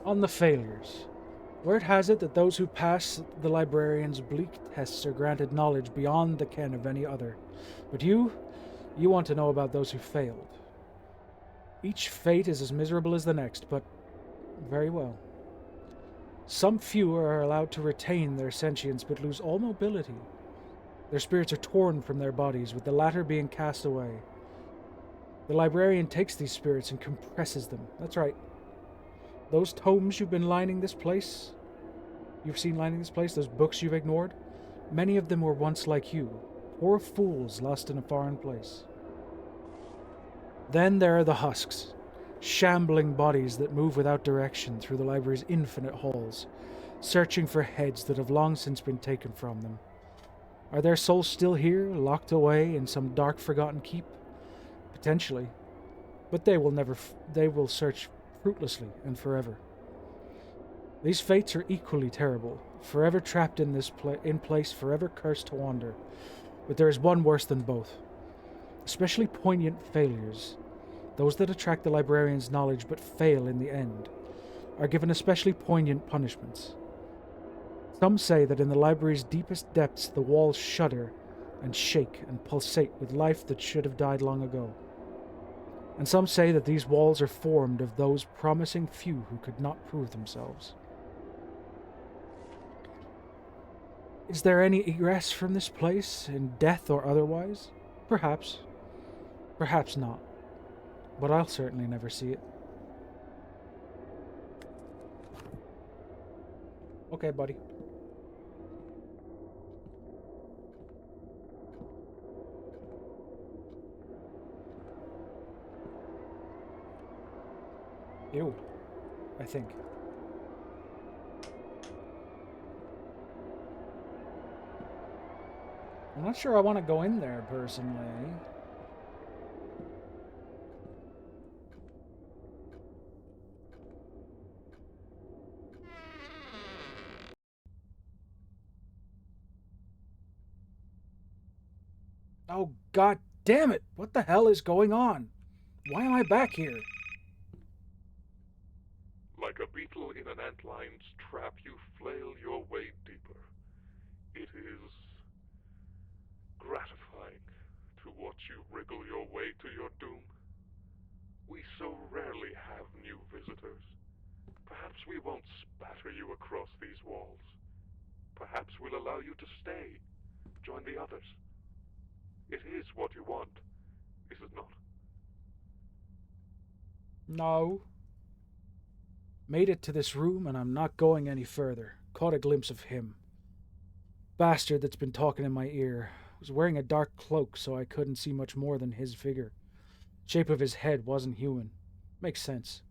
On the failures. Word has it that those who pass the librarian's bleak tests are granted knowledge beyond the ken of any other. But you want to know about those who failed. Each fate is as miserable as the next, but very well. Some few are allowed to retain their sentience but lose all mobility. Their spirits are torn from their bodies, with the latter being cast away. The librarian takes these spirits and compresses them. That's right. Those tomes you've been lining this place, you've seen lining this place, those books you've ignored, many of them were once like you, poor fools lost in a foreign place. Then there are the husks, shambling bodies that move without direction through the library's infinite halls, searching for heads that have long since been taken from them. Are their souls still here, locked away in some dark forgotten keep? Potentially. But they will search fruitlessly and forever. These fates are equally terrible, forever trapped in in place, forever cursed to wander. But there is one worse than both. Especially poignant failures. Those that attract the librarian's knowledge but fail in the end are given especially poignant punishments. Some say that in the library's deepest depths the walls shudder and shake and pulsate with life that should have died long ago. And some say that these walls are formed of those promising few who could not prove themselves. Is there any egress from this place, in death or otherwise? Perhaps. Perhaps not. But I'll certainly never see it. Okay, buddy. Ew. I think. I'm not sure I want to go in there, personally. Oh, god damn it! What the hell is going on? Why am I back here? Like a beetle in an antline's trap, you flail your way deeper. It is gratifying to watch you wriggle your way to your doom. We so rarely have new visitors. Perhaps we won't spatter you across these walls. Perhaps we'll allow you to stay, join the others. It is what you want, is it not? No. Made it to this room and I'm not going any further. Caught a glimpse of him. Bastard that's been talking in my ear. Was wearing a dark cloak so I couldn't see much more than his figure. Shape of his head wasn't human. Makes sense.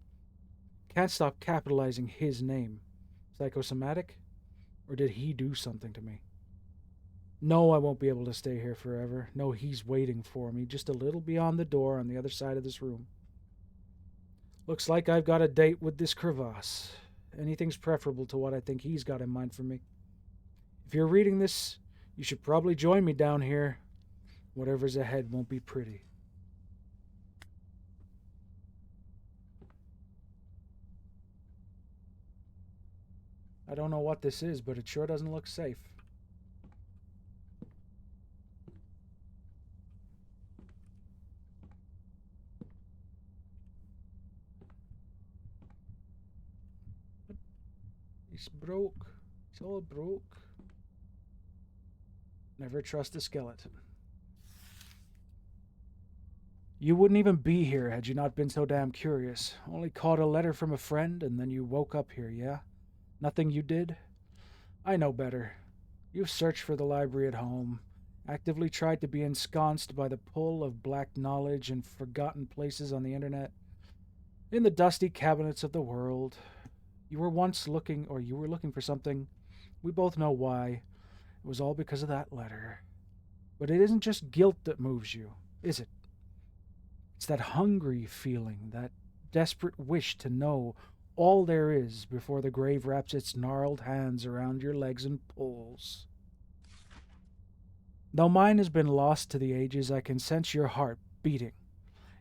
Can't stop capitalizing his name. Psychosomatic? Or did he do something to me? No, I won't be able to stay here forever. No, he's waiting for me, just a little beyond the door on the other side of this room. Looks like I've got a date with this crevasse. Anything's preferable to what I think he's got in mind for me. If you're reading this, you should probably join me down here. Whatever's ahead won't be pretty. I don't know what this is, but it sure doesn't look safe. It's broke. It's all broke. Never trust a skeleton. You wouldn't even be here had you not been so damn curious. Only caught a letter from a friend and then you woke up here, yeah? Nothing you did? I know better. You've searched for the library at home, actively tried to be ensconced by the pull of black knowledge in forgotten places on the internet, in the dusty cabinets of the world. You were looking for something. We both know why. It was all because of that letter. But it isn't just guilt that moves you, is it? It's that hungry feeling, that desperate wish to know all there is before the grave wraps its gnarled hands around your legs and pulls. Though mine has been lost to the ages, I can sense your heart beating.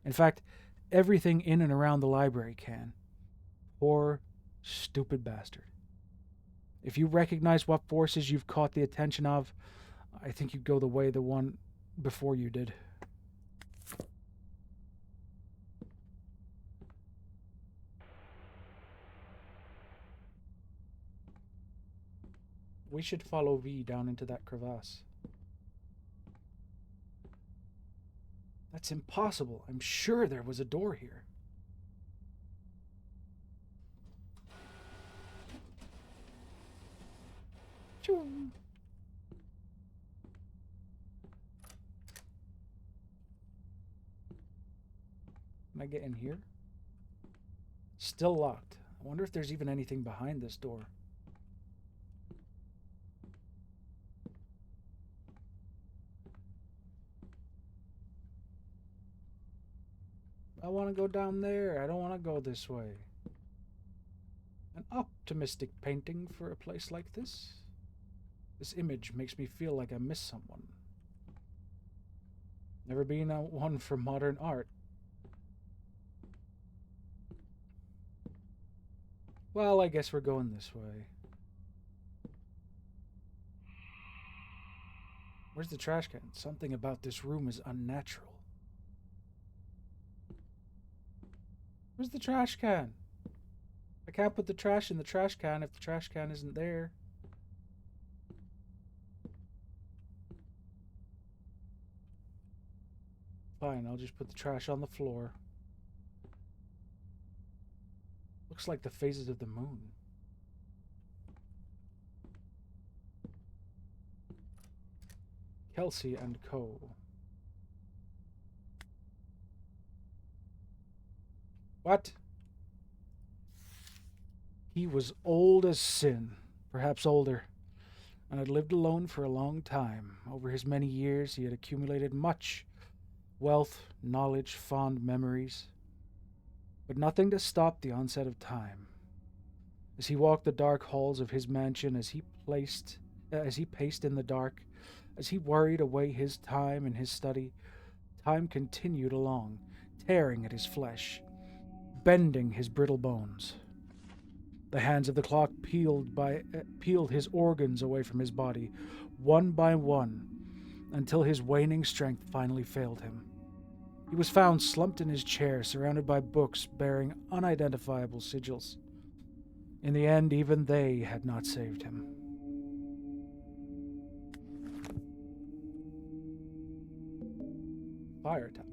In fact, everything in and around the library can. Poor, stupid bastard. If you recognize what forces you've caught the attention of, I think you'd go the way the one before you did. We should follow V down into that crevasse. That's impossible. I'm sure there was a door here. Choo. Can I get in here? Still locked. I wonder if there's even anything behind this door. I want to go down there. I don't want to go this way. An optimistic painting for a place like this. This image makes me feel like I miss someone. Never been one for modern art. Well, I guess we're going this way. Where's the trash can? Something about this room is unnatural. Where's the trash can? I can't put the trash in the trash can if the trash can isn't there. Fine, I'll just put the trash on the floor. Looks like the phases of the moon. Kelsey and Co. What? He was old as sin, perhaps older, and had lived alone for a long time. Over his many years, he had accumulated much wealth, knowledge, fond memories, but nothing to stop the onset of time. As he walked the dark halls of his mansion, as he paced in the dark, as he worried away his time in his study, time continued along, tearing at his flesh, bending his brittle bones. The hands of the clock peeled his organs away from his body, one by one, until his waning strength finally failed him. He was found slumped in his chair, surrounded by books bearing unidentifiable sigils. In the end, even they had not saved him. Fire tablet.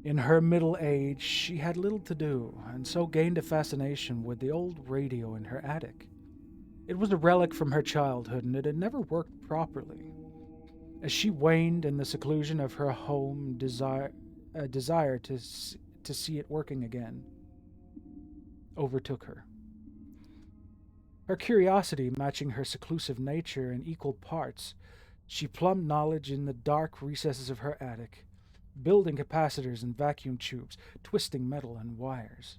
In her middle age, she had little to do, and so gained a fascination with the old radio in her attic. It was a relic from her childhood, and it had never worked properly. As she waned in the seclusion of her home, a desire to see it working again overtook her. Her curiosity matching her seclusive nature in equal parts, she plumbed knowledge in the dark recesses of her attic, building capacitors and vacuum tubes, twisting metal and wires.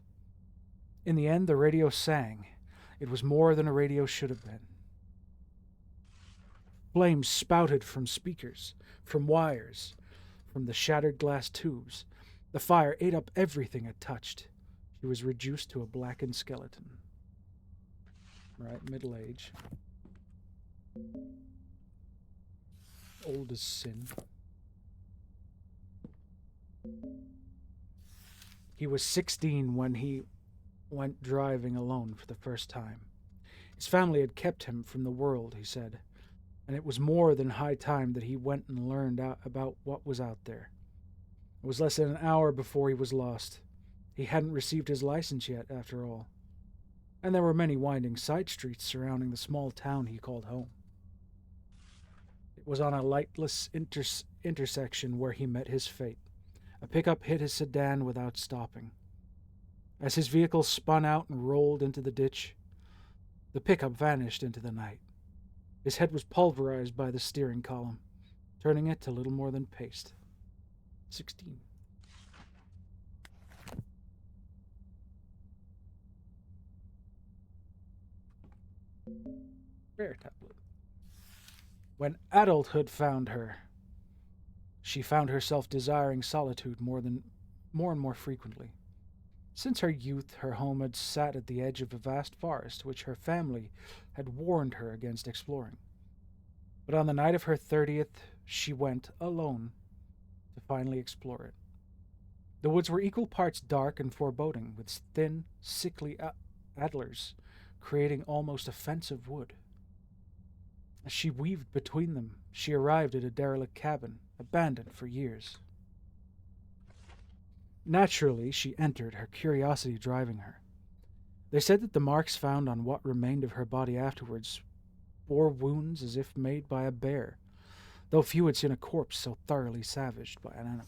In the end, the radio sang. It was more than a radio should have been. Flames spouted from speakers, from wires, from the shattered glass tubes. The fire ate up everything it touched. She was reduced to a blackened skeleton. Right, middle age. Old as sin. He was 16 when he went driving alone for the first time. His family had kept him from the world, he said, and it was more than high time that he went and learned out about what was out there. It was less than an hour before he was lost. He hadn't received his license yet, after all, and there were many winding side streets surrounding the small town he called home. It was on a lightless intersection where he met his fate. A pickup hit his sedan without stopping. As his vehicle spun out and rolled into the ditch, the pickup vanished into the night. His head was pulverized by the steering column, turning it to little more than paste. 16. Bear tablet. When adulthood found her, she found herself desiring solitude more and more frequently. Since her youth, her home had sat at the edge of a vast forest which her family had warned her against exploring. But on the night of her 30th, she went alone to finally explore it. The woods were equal parts dark and foreboding, with thin, sickly antlers creating almost offensive wood. As she weaved between them, she arrived at a derelict cabin, abandoned for years. Naturally, she entered, her curiosity driving her. They said that the marks found on what remained of her body afterwards bore wounds as if made by a bear, though few had seen a corpse so thoroughly savaged by an animal.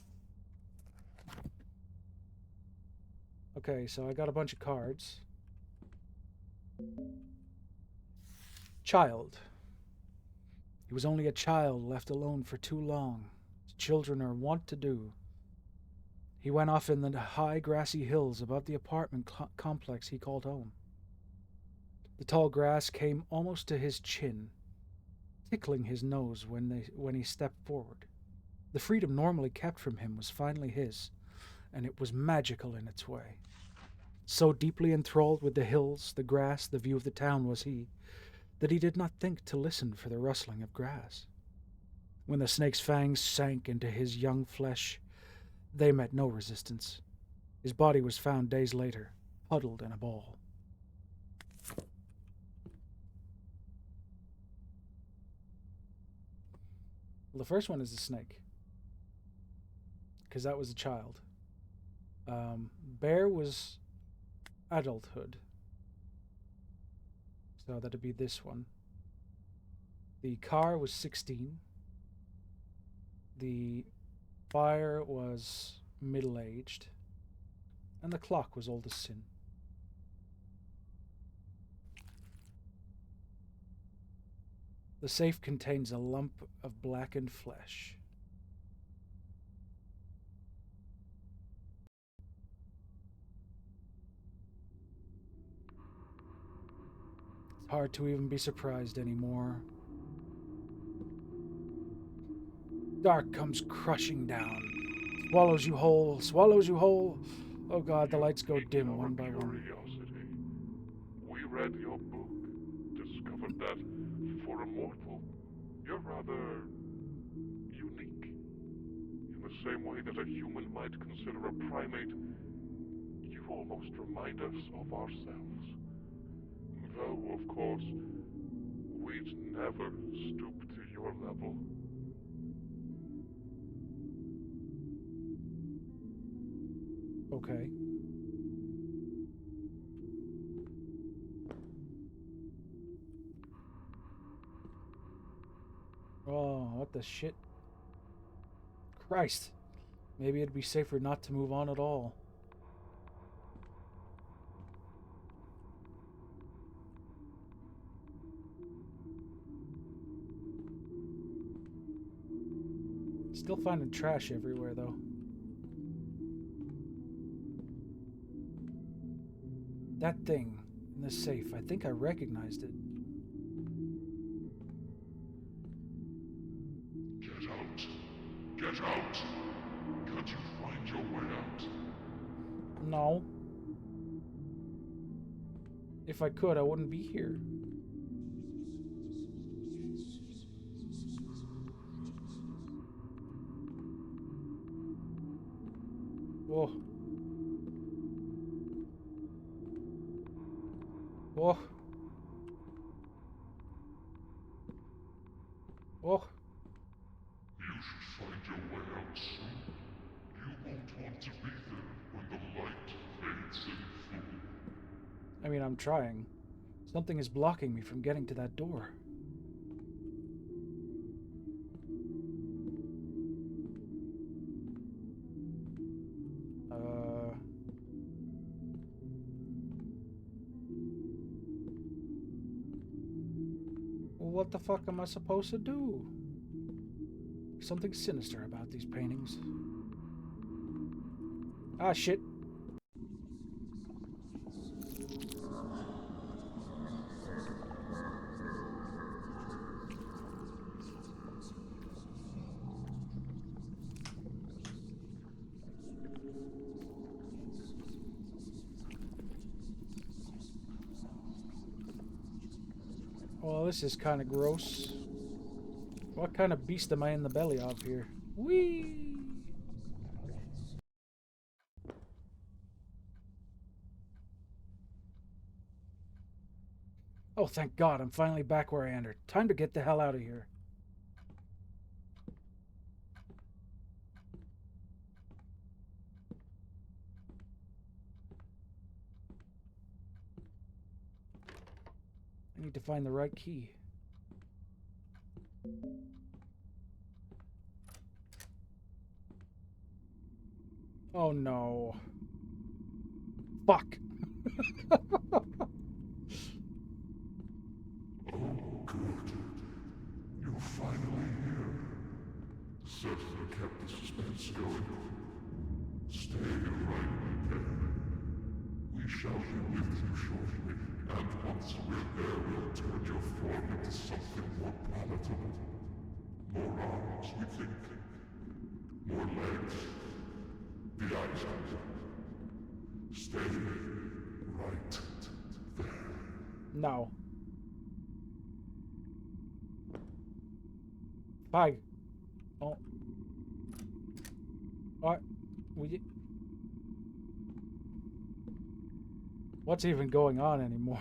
Okay, so I got a bunch of cards. Child. He was only a child left alone for too long, as children are wont to do. He went off in the high grassy hills above the apartment complex he called home. The tall grass came almost to his chin, tickling his nose when he stepped forward. The freedom normally kept from him was finally his, and it was magical in its way. So deeply enthralled with the hills, the grass, the view of the town was he, that he did not think to listen for the rustling of grass. When the snake's fangs sank into his young flesh, they met no resistance. His body was found days later, huddled in a ball. Well, the first one is the snake, because that was a child. Bear was adulthood, so that'd be this one. The car was 16. The fire was middle-aged, and the clock was old as sin. The safe contains a lump of blackened flesh. It's hard to even be surprised anymore. Dark comes crushing down. Swallows you whole, swallows you whole. Oh God, the lights go dim one by one. Curiosity. We read your book, discovered that for a mortal, you're rather unique. In the same way that a human might consider a primate, you almost remind us of ourselves. Though, of course, we'd never stoop to your level. Okay. Oh, what the shit? Christ. Maybe it'd be safer not to move on at all. Still finding trash everywhere, though. That thing in the safe, I think I recognized it. Get out! Get out! Can't you find your way out? No. If I could, I wouldn't be here. Whoa. Whoa. Oh, You should find your way out soon. You won't want to be there when the light fades in full. I mean, I'm trying. Something is blocking me from getting to that door. What the fuck am I supposed to do? Something sinister about these paintings. Ah, shit. Well, this is kind of gross. What kind of beast am I in the belly of here? Whee! Oh, thank God, I'm finally back where I entered. Time to get the hell out of here. I need to find the right key. Oh no. Fuck. You're finally here. Certainly kept the suspense going. Stay right there. We shall be with you shortly, and once we're there, we'll turn your form into something more palatable. More arms, we think. More legs. The eyes out. Stay right there. No. Bye. Oh. What? What's even going on anymore?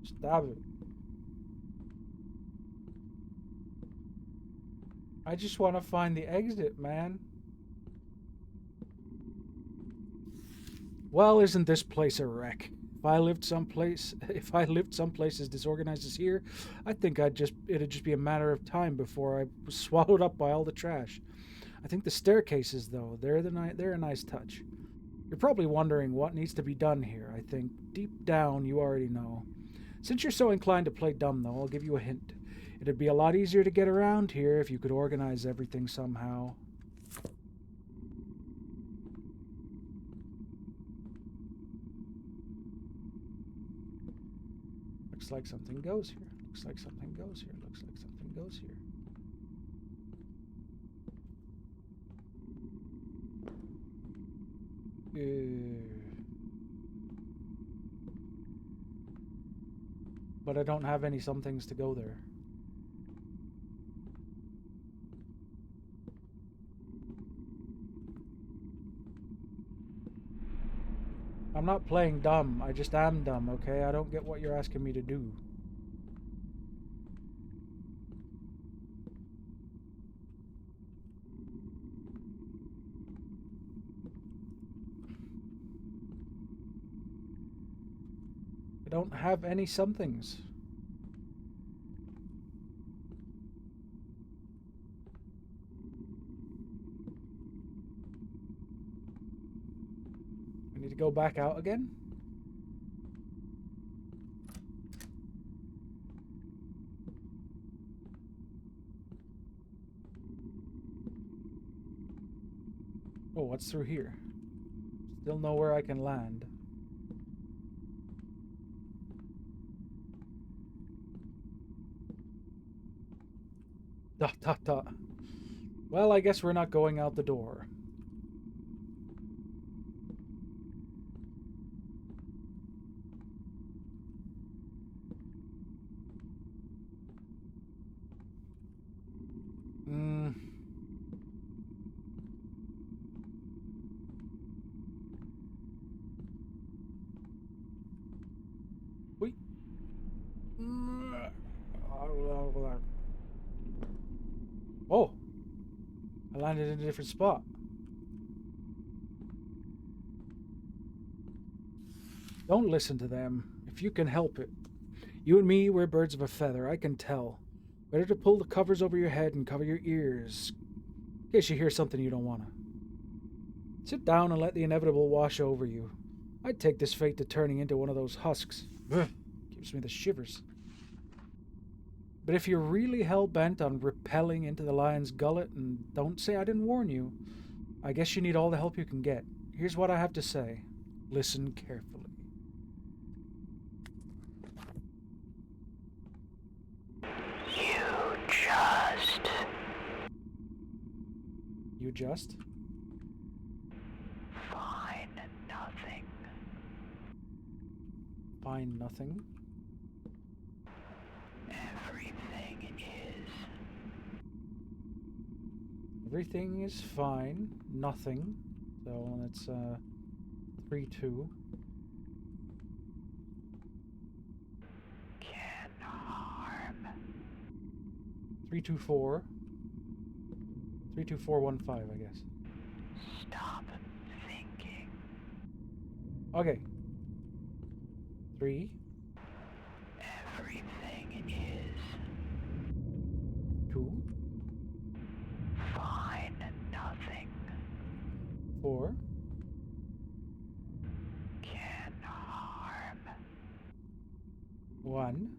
Stop it. I just want to find the exit, man. Well, isn't this place a wreck? If I lived someplace as disorganized as here, I think it'd just be a matter of time before I was swallowed up by all the trash. I think the staircases, though, they're a nice touch. You're probably wondering what needs to be done here. I think deep down you already know. Since you're so inclined to play dumb, though, I'll give you a hint. It'd be a lot easier to get around here if you could organize everything somehow. Looks like something goes here. Looks like something goes here. Looks like something goes here. But I don't have any somethings to go there. I'm not playing dumb. I just am dumb, okay? I don't get what you're asking me to do. I don't have any somethings. I need to go back out again? Oh, what's through here? Still nowhere I can land. Dot, dot, dot. Well, I guess we're not going out the door. landed in a different spot. Don't listen to them, if you can help it. You and me, we're birds of a feather, I can tell. Better to pull the covers over your head and cover your ears, in case you hear something you don't wanna. Sit down and let the inevitable wash over you. I'd take this fate to turning into one of those husks. Ugh, gives me the shivers. But if you're really hell-bent on rappelling into the lion's gullet, and don't say I didn't warn you, I guess you need all the help you can get. Here's what I have to say. Listen carefully. You just? Find nothing. Find nothing? Everything is. Everything is fine. Nothing. So that's 3-2. Can harm. 3-2-4. 3-2-4-1-5, I guess. Stop thinking. Okay. 3. Everything is. 2. Find nothing. 4. Can harm. 1.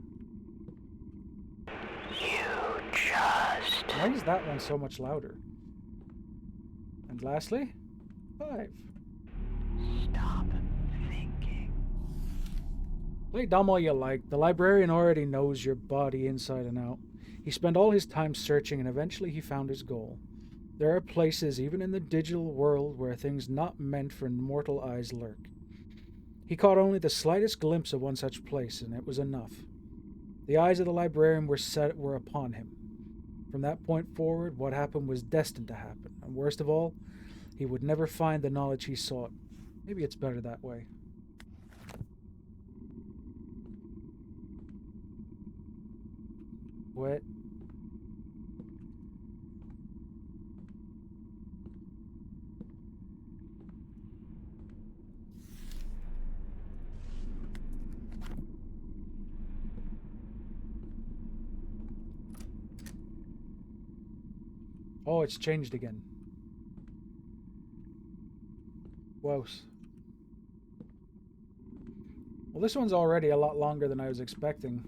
You just. Why is that one so much louder? And lastly, 5. Stop thinking. Play dumb all you like. The librarian already knows your body inside and out. He spent all his time searching and eventually he found his goal. There are places, even in the digital world, where things not meant for mortal eyes lurk. He caught only the slightest glimpse of one such place, and it was enough. The eyes of the librarian were upon him. From that point forward, what happened was destined to happen, and worst of all, he would never find the knowledge he sought. Maybe it's better that way. What? Oh, it's changed again. Whoa. Well, this one's already a lot longer than I was expecting.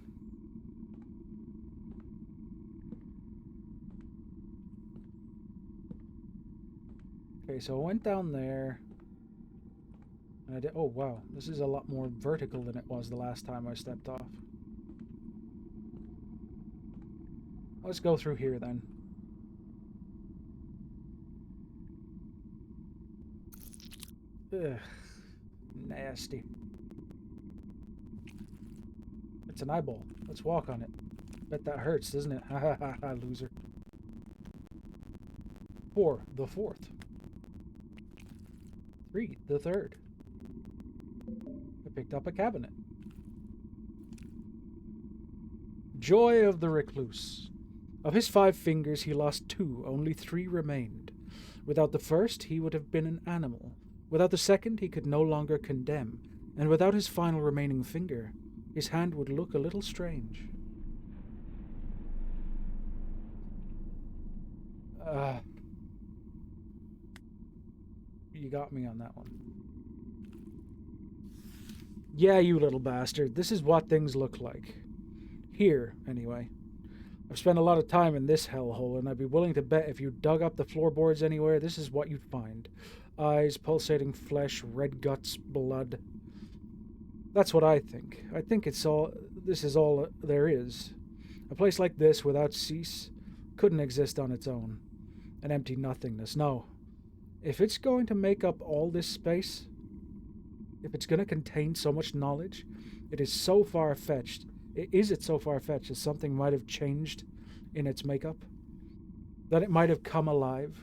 Okay, so I went down there. And I did. Oh, wow. This is a lot more vertical than it was the last time I stepped off. Let's go through here then. Ugh. Nasty. It's an eyeball. Let's walk on it. Bet that hurts, doesn't it? Ha ha ha ha, loser. 4, the 4th. 3, the 3rd. I picked up a cabinet. Joy of the recluse. Of his 5 fingers he lost 2, only 3 remained. Without the first he would have been an animal. Without the second he could no longer condemn. And without his final remaining finger, his hand would look a little strange. You got me on that one. Yeah, you little bastard. This is what things look like. Here, anyway. I've spent a lot of time in this hellhole, and I'd be willing to bet if you dug up the floorboards anywhere, this is what you'd find. Eyes, pulsating flesh, red guts, blood. That's what I think. I think this is all there is. A place like this, without cease, couldn't exist on its own. An empty nothingness. No. If it's going to make up all this space, if it's going to contain so much knowledge, it is so far-fetched. Is it so far-fetched that something might have changed in its makeup? That it might have come alive?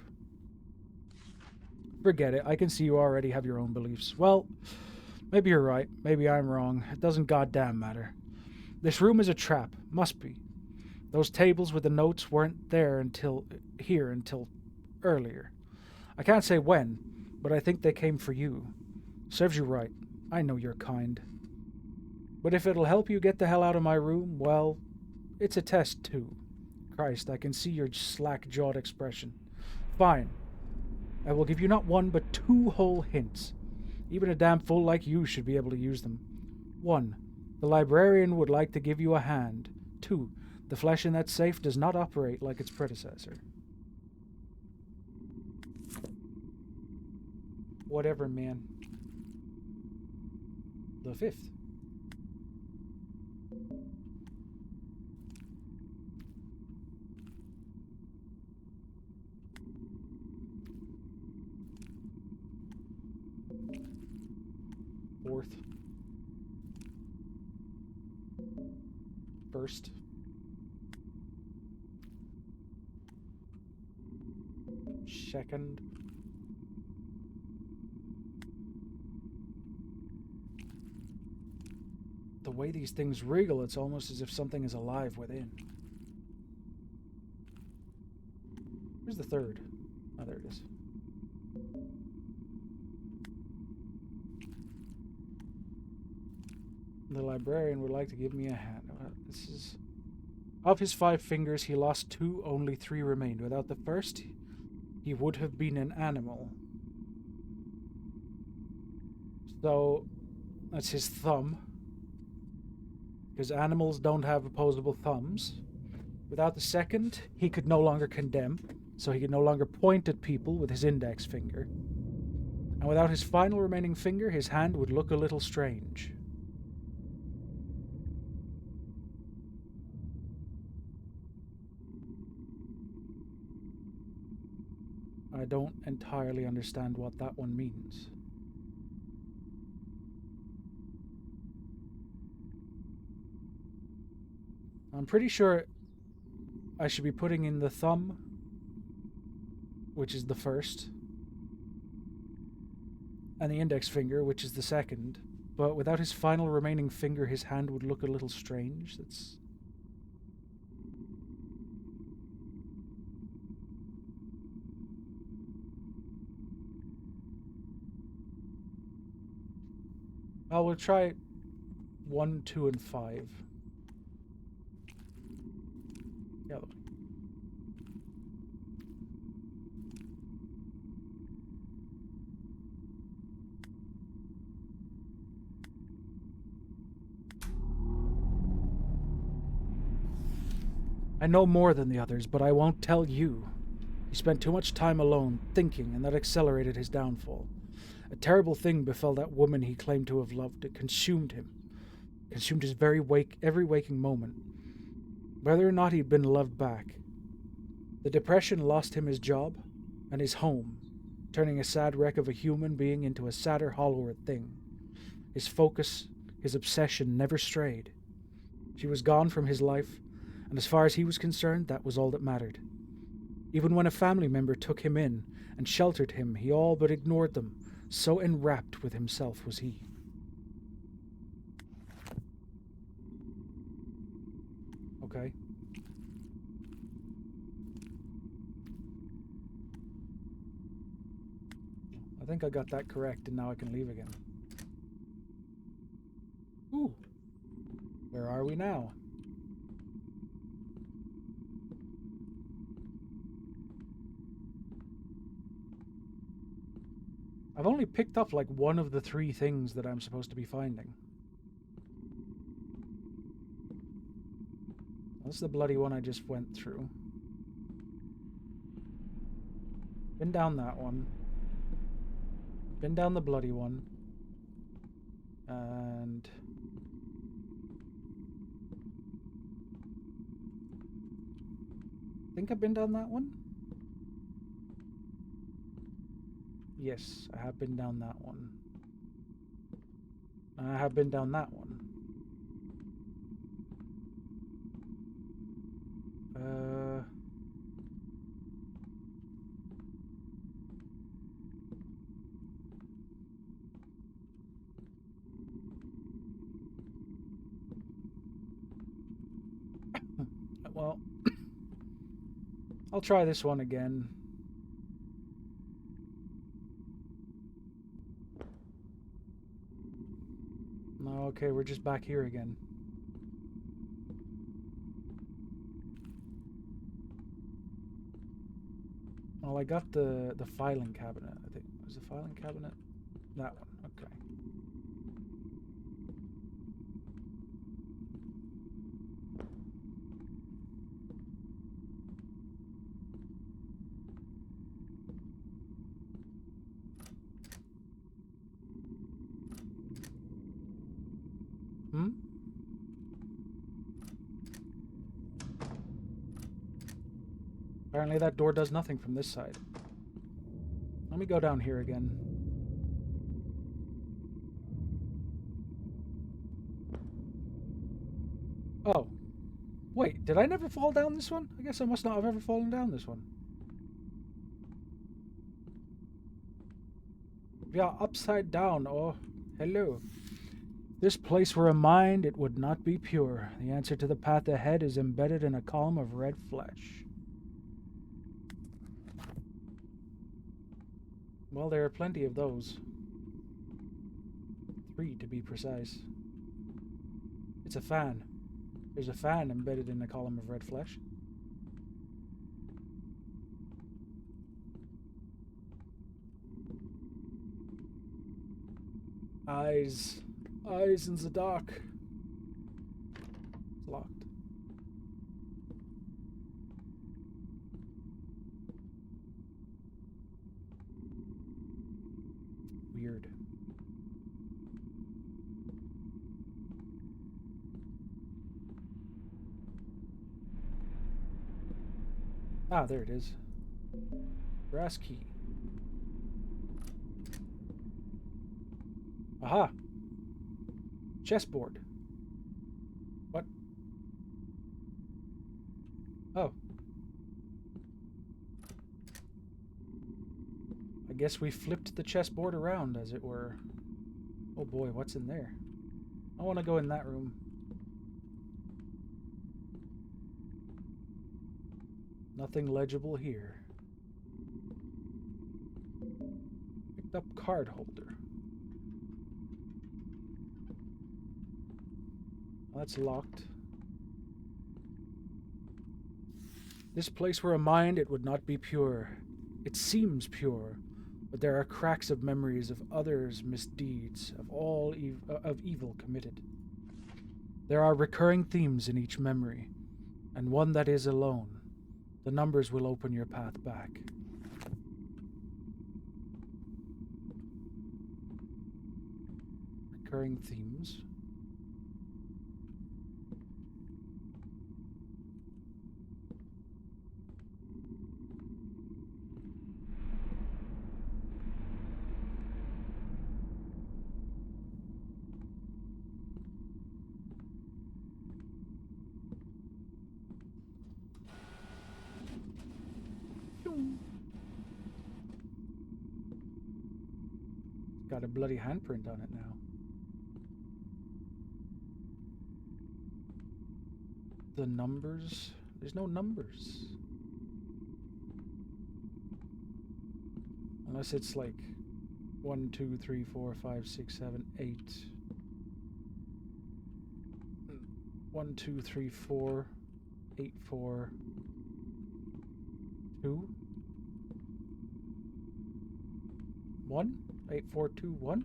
Forget it. I can see you already have your own beliefs. Well, maybe you're right. Maybe I'm wrong. It doesn't goddamn matter. This room is a trap. Must be. Those tables with the notes weren't there until earlier. I can't say when, but I think they came for you. Serves you right. I know you're kind. But if it'll help you get the hell out of my room, well, it's a test too. Christ, I can see your slack-jawed expression. Fine. I will give you not one, but 2 whole hints. Even a damn fool like you should be able to use them. 1. The librarian would like to give you a hand. 2. The flesh in that safe does not operate like its predecessor. Whatever, man. The 5th. Fourth. First. Second. The way these things wriggle, it's almost as if something is alive within. Where's the third? Oh, there it is. The librarian would like to give me a hand. This is... Of his 5 fingers, he lost 2, only 3 remained. Without the first, he would have been an animal. So, that's his thumb. Because animals don't have opposable thumbs. Without the second, he could no longer condemn, so he could no longer point at people with his index finger. And without his final remaining finger, his hand would look a little strange. I don't entirely understand what that one means. I'm pretty sure I should be putting in the thumb, which is the first, and the index finger, which is the second, but without his final remaining finger, his hand would look a little strange. That's... Well, we'll try 1, 2, and 5. Yellow. I know more than the others, but I won't tell you. He spent too much time alone, thinking, and that accelerated his downfall. A terrible thing befell that woman he claimed to have loved. It consumed him. Consumed his every waking moment. Whether or not he'd been loved back. The depression lost him his job and his home, turning a sad wreck of a human being into a sadder, hollower thing. His focus, his obsession never strayed. She was gone from his life, and as far as he was concerned, that was all that mattered. Even when a family member took him in and sheltered him, he all but ignored them. So enwrapped with himself was he. Okay. I think I got that correct, and now I can leave again. Ooh. Where are we now? I've only picked up like 1 of the 3 things that I'm supposed to be finding. That's the bloody one I just went through. Been down that one. Been down the bloody one. And... I think I've been down that one? Yes, I have been down that one. I have been down that one. Well, I'll try this one again. Okay, we're just back here again. Well, I got the filing cabinet, I think. Was the filing cabinet? That one, okay. Hmm? Apparently that door does nothing from this side. Let me go down here again. Oh. Wait, did I never fall down this one? I guess I must not have ever fallen down this one. Yeah, upside down. Oh, hello. This place were a mind, it would not be pure. The answer to the path ahead is embedded in a column of red flesh. Well, there are plenty of those. 3 to be precise. It's a fan. There's a fan embedded in a column of red flesh. Eyes. Eyes in the dark. It's locked. Weird. Ah, there it is. Brass key. Aha! Chessboard. What? Oh. I guess we flipped the chessboard around, as it were. Oh boy, what's in there? I want to go in that room. Nothing legible here. Picked up card holder. That's locked. This place were a mind, it would not be pure. It seems pure, but there are cracks of memories of others' misdeeds, of all of evil committed. There are recurring themes in each memory, and one that is alone. The numbers will open your path back. Recurring themes. Got a bloody handprint on it now. The numbers? There's no numbers. Unless it's like 1, 2, 3, 4, 5, 6, 7, 8. 1, 2, 3, 4, 8, 4, 2, 1, 8, 4, 2, 1.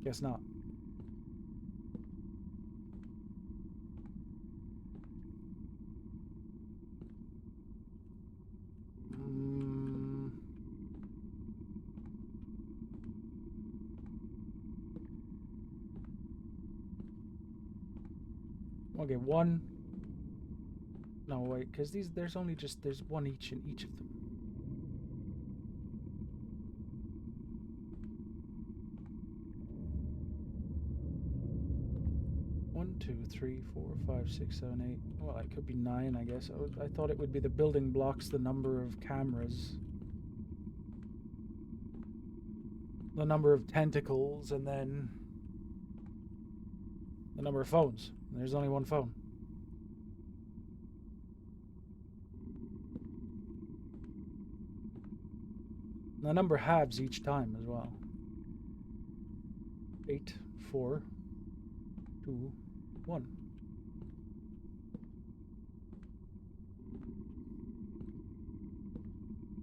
Guess not. Okay, 1. No, wait, because there's only just, there's 1 each in each of them. One, 2, 3, 4, 5, 6, 7, 8. Well, it could be 9, I guess. I thought it would be the building blocks, the number of cameras, the number of tentacles, and then the number of phones. There's only 1 phone. The number halves each time as well. 8, 4, 2, 1.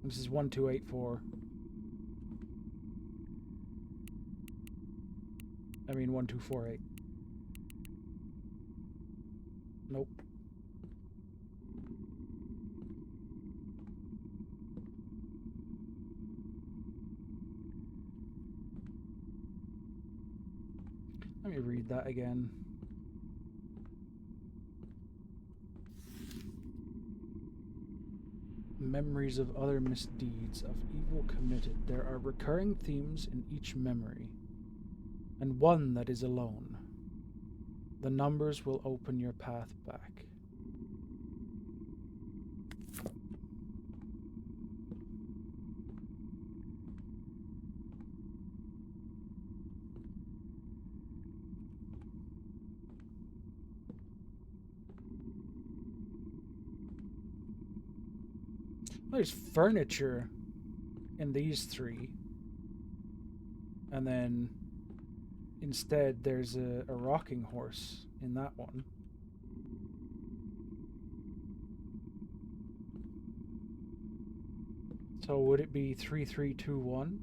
This is 1284. I mean 1248. Nope. Let me read that again. Memories of other misdeeds of evil committed. There are recurring themes in each memory, and one that is alone. The numbers will open your path back. There's furniture in these three. And then instead there's a rocking horse in that one. So would it be 3321?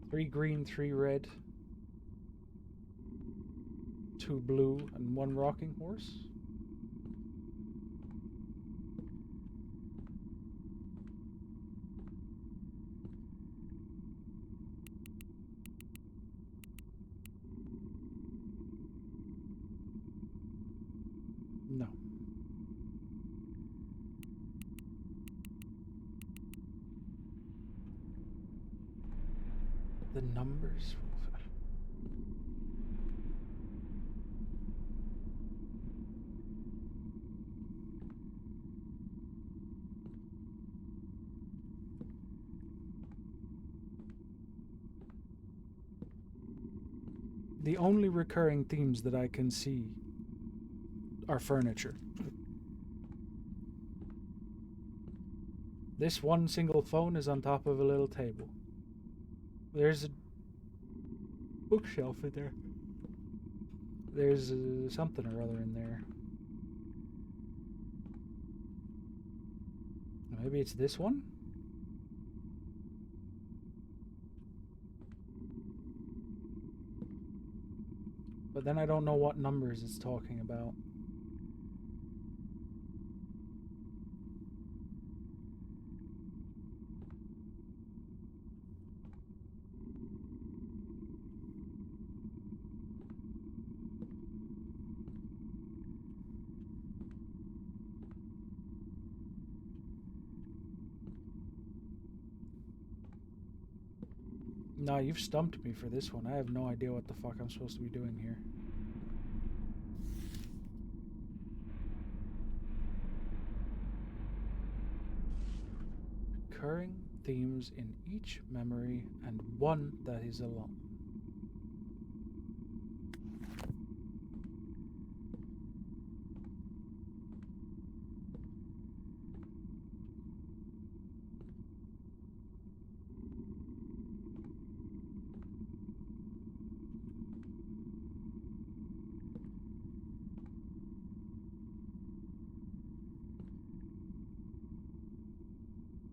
3 green, 3 red, 2 blue, and 1 rocking horse? No. The numbers. The only recurring themes that I can see are furniture. This one single phone is on top of a little table. There's a bookshelf in there. There's something or other in there. Maybe it's this one? But then I don't know what numbers it's talking about. No, you've stumped me for this one. I have no idea what the fuck I'm supposed to be doing here. Recurring themes in each memory and one that is alone.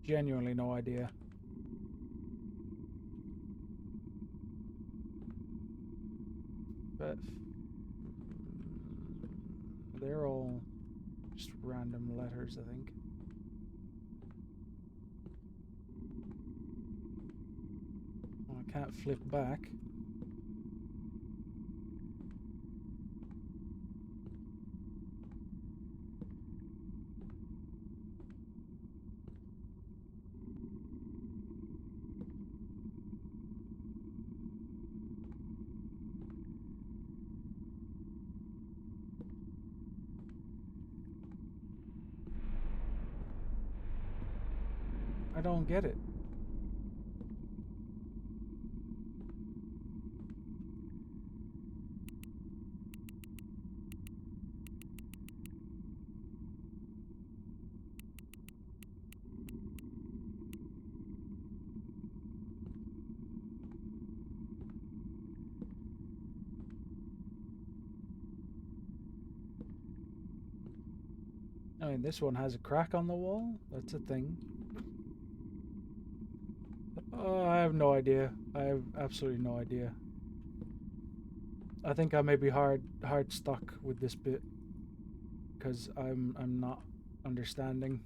Genuinely no idea. But they're all just random letters, I think. Well, I can't flip back. I don't get it. I mean, this one has a crack on the wall. That's a thing. I have no idea. I have absolutely no idea. I think I may be hard stuck with this bit because I'm not understanding.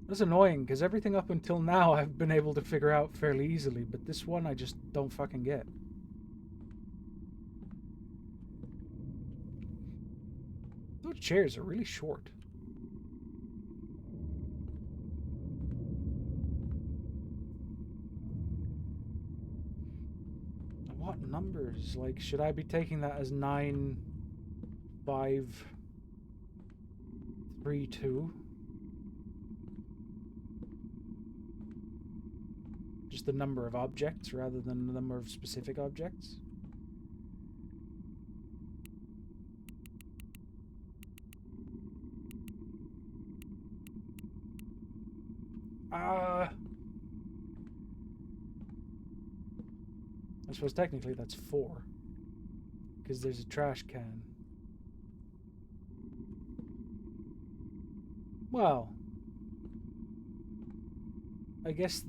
That's annoying, because everything up until now I've been able to figure out fairly easily, but this one I just don't fucking get. Those chairs are really short. What numbers? Like, should I be taking that as 9, 5, 3, 2? Just the number of objects rather than the number of specific objects? I suppose technically that's 4. Because there's a trash can. Well, I guess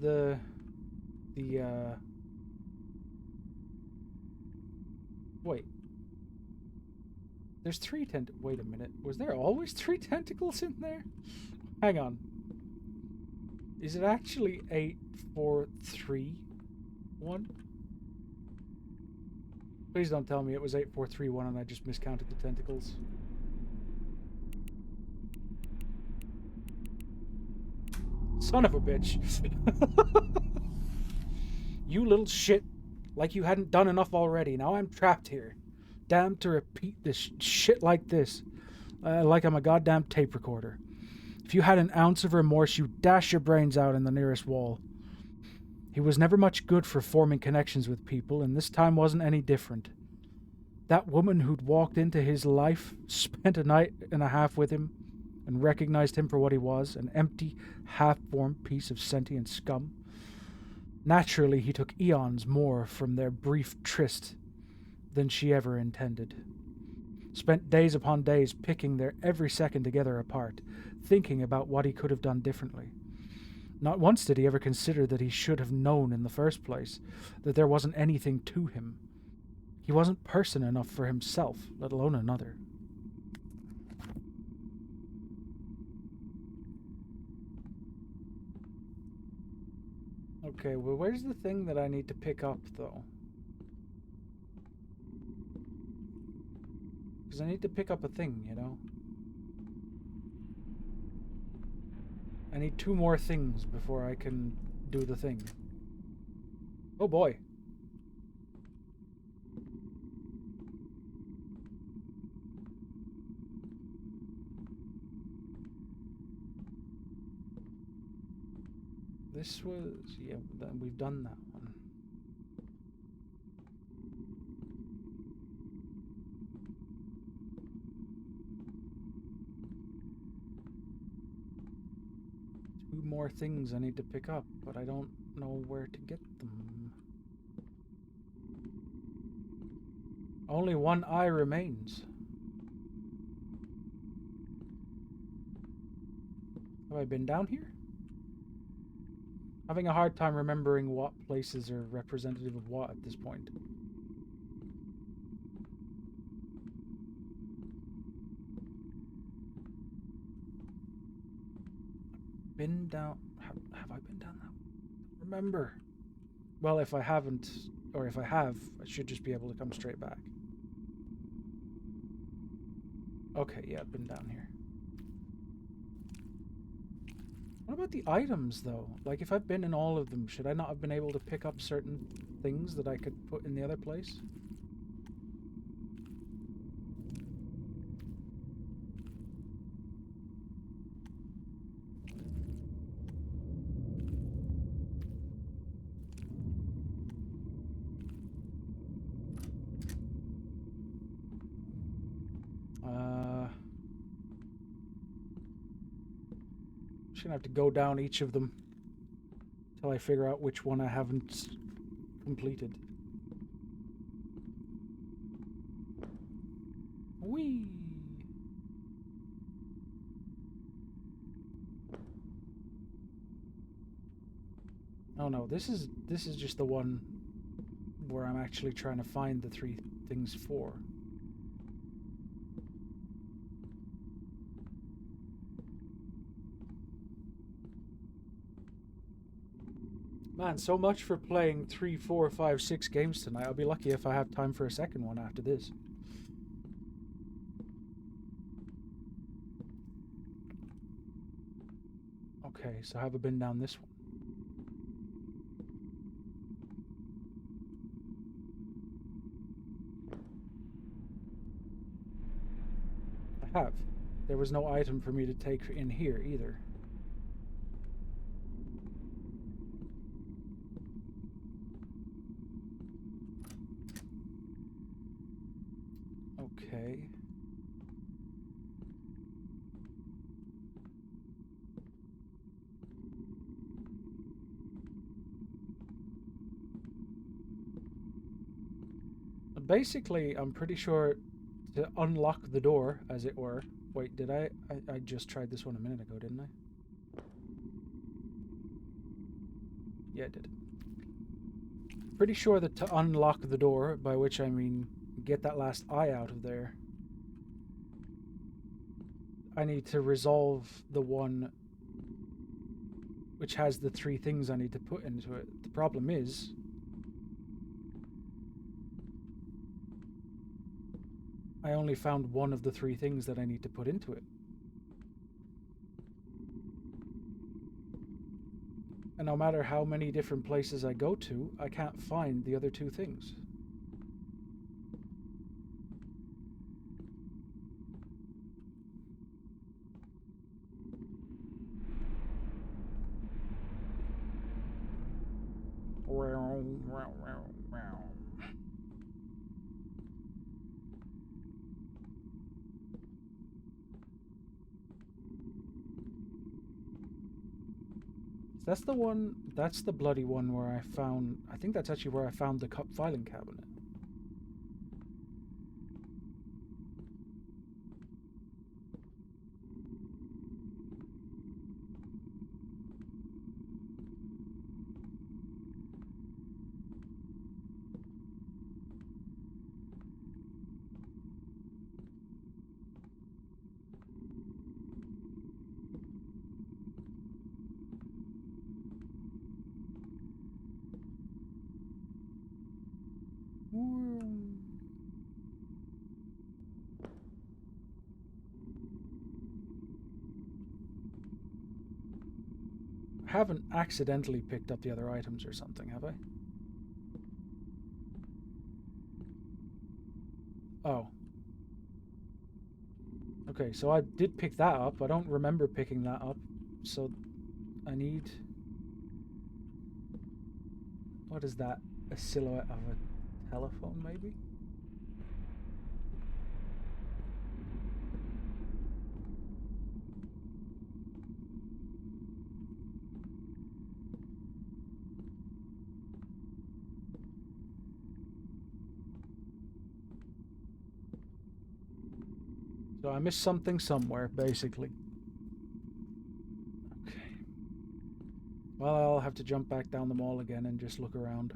wait. There's 3 wait a minute. Was there always 3 tentacles in there? Hang on. Is it actually 8, 4, 3, 1? Please don't tell me it was 8, 4, 3, 1 and I just miscounted the tentacles. Son of a bitch. You little shit. Like you hadn't done enough already. Now I'm trapped here. Damned to repeat this shit like this. Like I'm a goddamn tape recorder. If you had an ounce of remorse, you'd dash your brains out in the nearest wall. He was never much good for forming connections with people, and this time wasn't any different. That woman who'd walked into his life, spent a night and a half with him, and recognized him for what he was, an empty, half-formed piece of sentient scum. Naturally, he took eons more from their brief tryst than she ever intended. Spent days upon days picking their every second together apart, thinking about what he could have done differently. Not once did he ever consider that he should have known in the first place, that there wasn't anything to him. He wasn't person enough for himself, let alone another. Okay, well, where's the thing that I need to pick up, though? Because I need to pick up a thing, you know? I need 2 more things before I can do the thing. Oh boy. This was... yeah, we've done that one. Two more things I need to pick up, but I don't know where to get them. Only one eye remains. Have I been down here? Having a hard time remembering what places are representative of what at this point. Been down... Have I been down that? Remember. Well, if I haven't, or if I have, I should just be able to come straight back. Okay, yeah, I've been down here. What about the items, though? Like, if I've been in all of them, should I not have been able to pick up certain things that I could put in the other place? Just gonna have to go down each of them till I figure out which one I haven't completed. Whee! Oh no, this is just the one where I'm actually trying to find the 3 things for. Man, so much for playing 3, 4, 5, 6 games tonight. I'll be lucky if I have time for a second one after this. Okay, so I have I been down this one? I have. There was no item for me to take in here either. Okay. Basically, I'm pretty sure to unlock the door, as it were. Wait, did I just tried this one a minute ago, didn't I? Yeah, I did. Pretty sure that to unlock the door, by which I mean get that last eye out of there, I need to resolve the one which has the 3 things I need to put into it. The problem is, I only found one of the 3 things that I need to put into it. And no matter how many different places I go to, I can't find the other 2 things. That's the one, that's the bloody one where I found, I think that's actually where I found the cup filing cabinet. I haven't accidentally picked up the other items or something, have I? Oh. Okay, so I did pick that up. I don't remember picking that up. So I need... What is that? A silhouette of a telephone, maybe? So I missed something somewhere, basically. Okay. Well, I'll have to jump back down the mall again and just look around.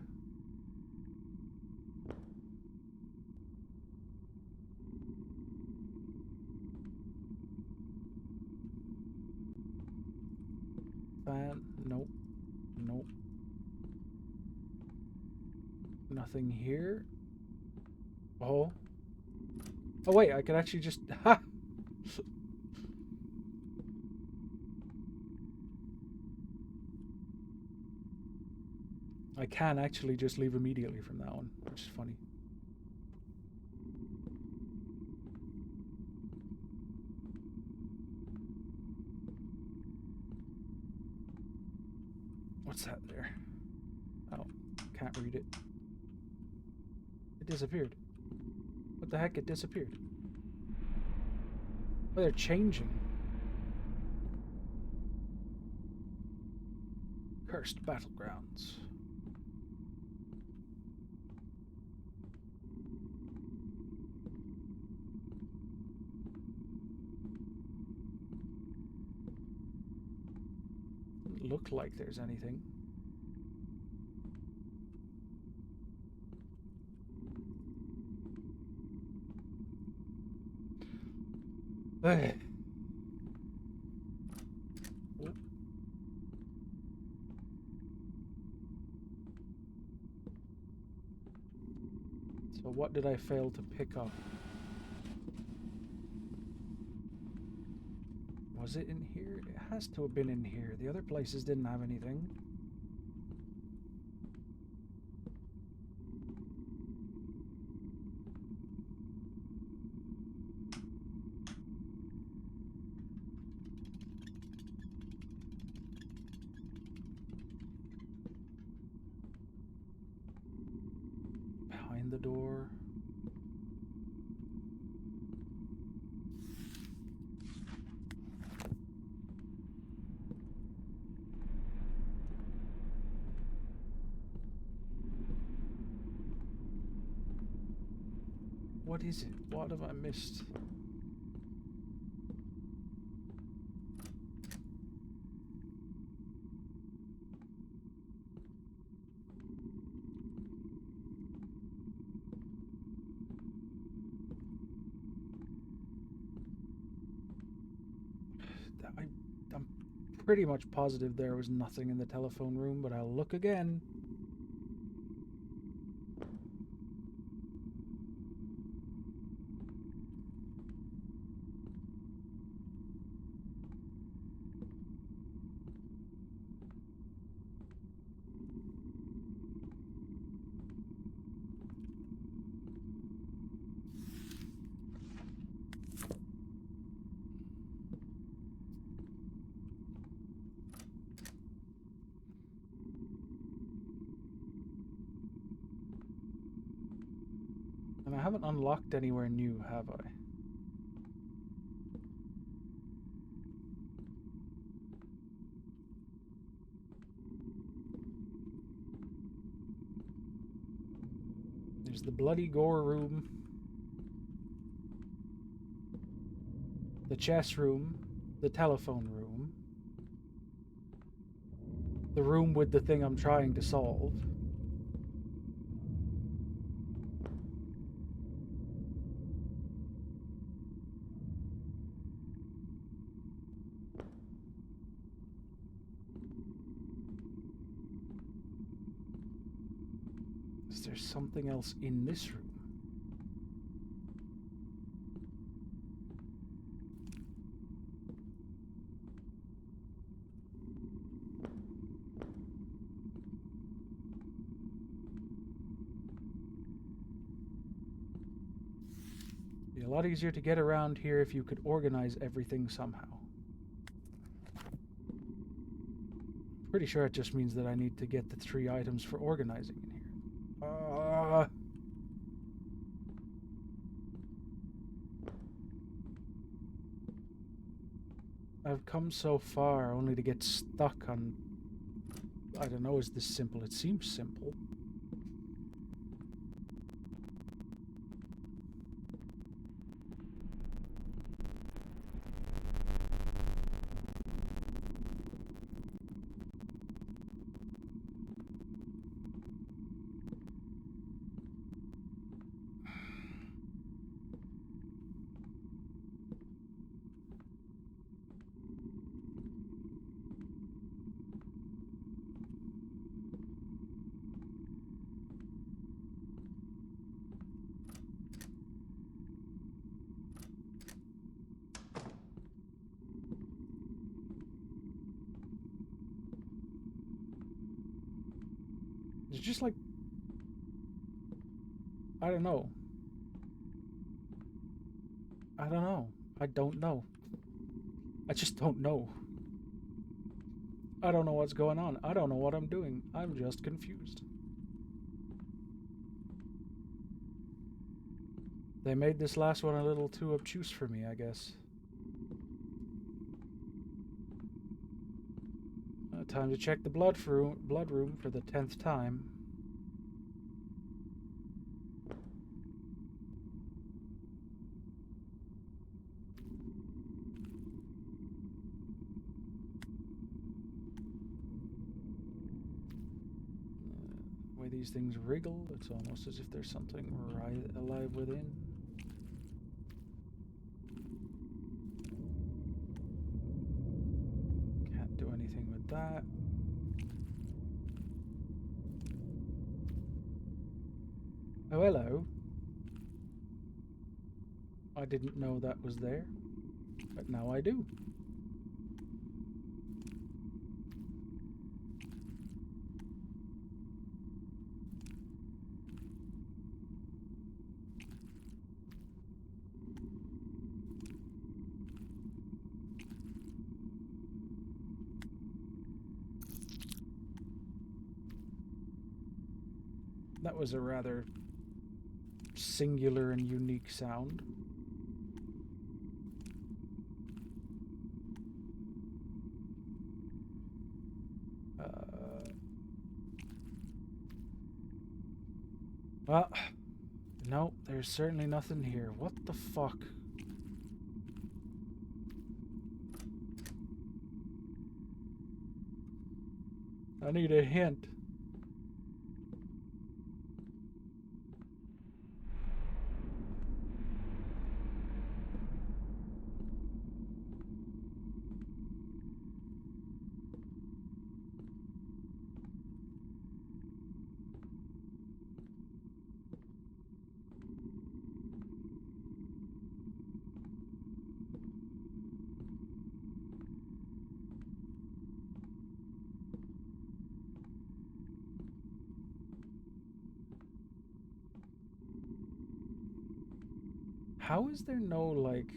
Fan, nope. Nope. Nothing here. Oh. Oh wait, I could actually just... Ha! I can actually just leave immediately from that one, which is funny. What's that there? Oh, can't read it. It disappeared. What the heck? It disappeared. Oh, they're changing. Cursed Battlegrounds. Doesn't look like there's anything. Ugh. Oop. So what did I fail to pick up? Was it in here? It has to have been in here. The other places didn't have anything. Behind the door. What is it? What have I missed? I'm pretty much positive there was nothing in the telephone room, but I'll look again. And I haven't unlocked anywhere new, have I? There's the bloody gore room, the chess room, the telephone room, the room with the thing I'm trying to solve. Is there something else in this room? Be a lot easier to get around here if you could organize everything somehow. Pretty sure it just means that I need to get the 3 items for organizing in here. I've come so far only to get stuck on... I don't know, is this simple? It seems simple. It's just like... I don't know. I don't know. I don't know. I just don't know. I don't know what's going on. I don't know what I'm doing. I'm just confused. They made this last one a little too obtuse for me, I guess. time to check the blood room for the 10th time. The way these things wriggle, it's almost as if there's something alive within. Can't do anything with that. Oh, hello. I didn't know that was there, but now I do. That was a rather singular and unique sound. Well, no, there's certainly nothing here. What the fuck? I need a hint. How is there no, like...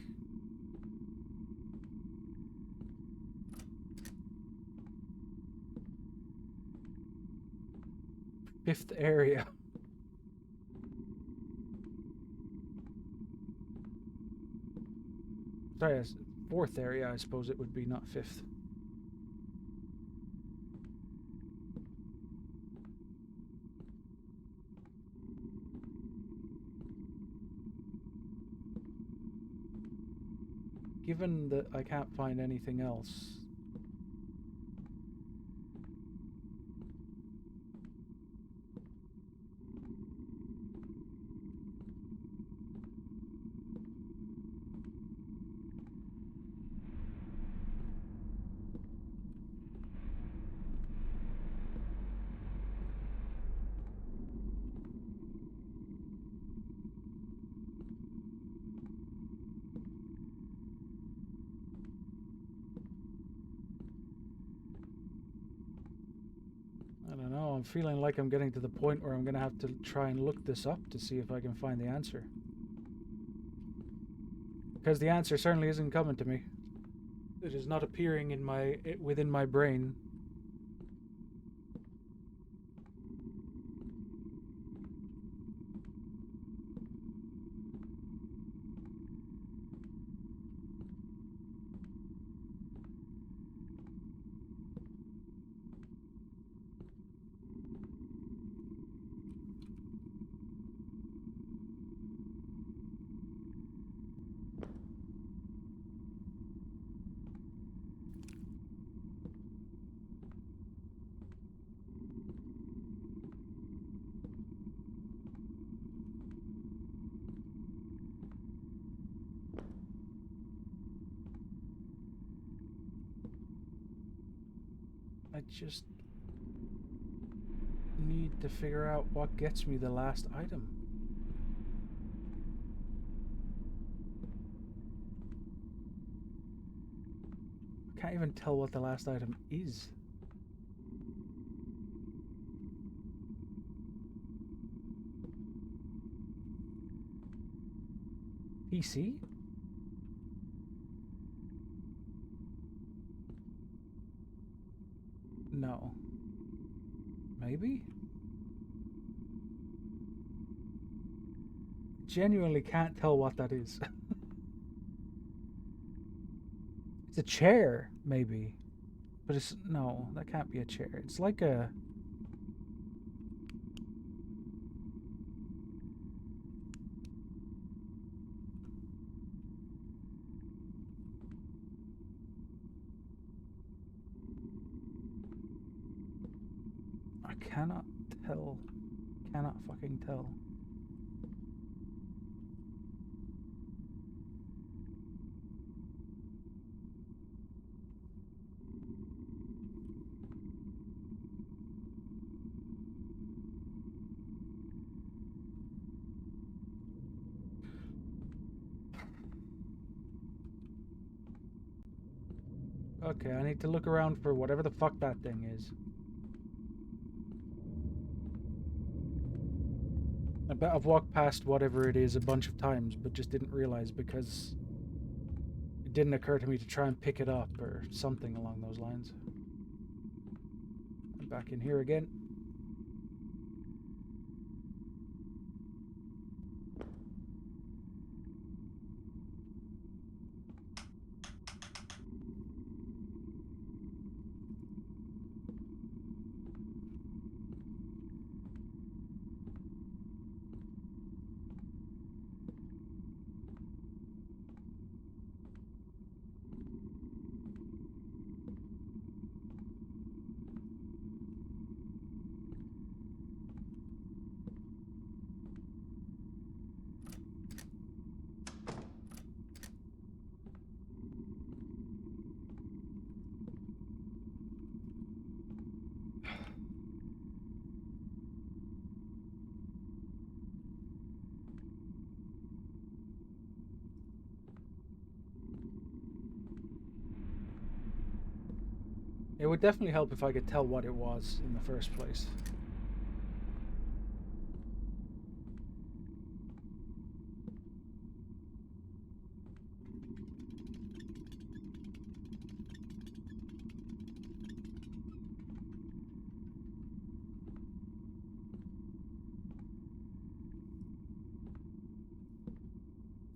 fifth area? Sorry, fourth area, I suppose it would be, not fifth. Given that I can't find anything else... I don't know, I'm feeling like I'm getting to the point where I'm gonna have to try and look this up to see if I can find the answer. Because the answer certainly isn't coming to me. It is not appearing in within my brain. I just need to figure out what gets me the last item. I can't even tell what the last item is. PC? No. Maybe? Genuinely can't tell what that is. It's a chair, maybe. But it's... No, that can't be a chair. It's like a... I cannot tell. Cannot fucking tell. Okay, I need to look around for whatever the fuck that thing is. I bet I've walked past whatever it is a bunch of times, but just didn't realize because it didn't occur to me to try and pick it up or something along those lines. I'm back in here again. It would definitely help if I could tell what it was in the first place.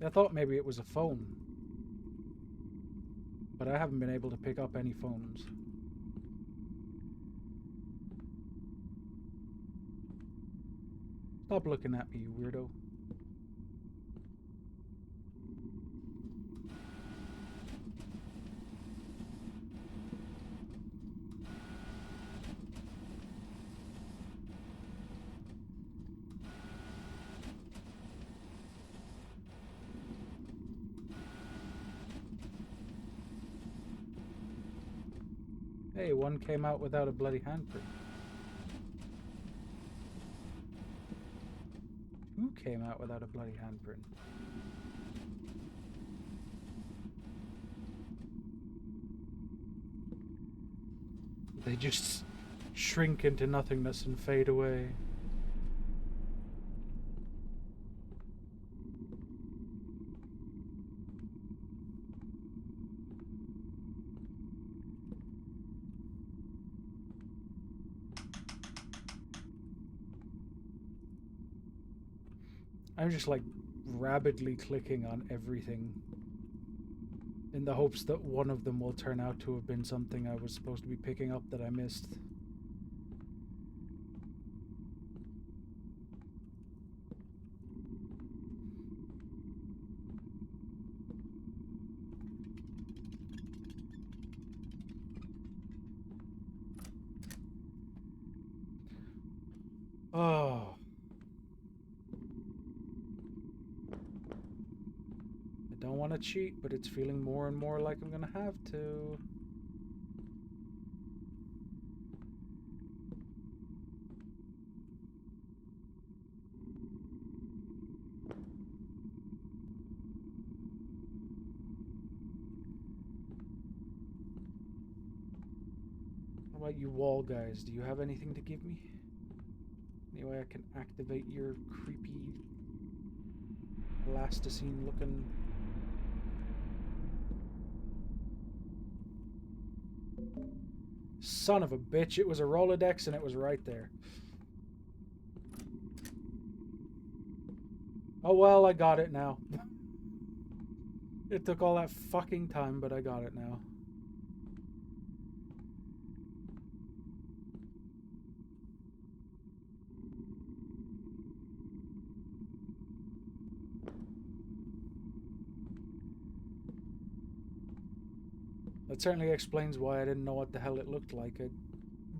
I thought maybe it was a phone, but I haven't been able to pick up any phones. Stop looking at me, you weirdo. Hey, one came out without a bloody handprint. Who came out without a bloody handprint? They just shrink into nothingness and fade away. I'm just like rabidly clicking on everything in the hopes that one of them will turn out to have been something I was supposed to be picking up that I missed. Oh. I don't want to cheat, but it's feeling more and more like I'm gonna have to. How about you wall guys? Do you have anything to give me? Any way I can activate your creepy plasticine looking... Son of a bitch, it was a Rolodex and it was right there. Oh well, I got it now. It took all that fucking time, but I got it now. That certainly explains why I didn't know what the hell it looked like. I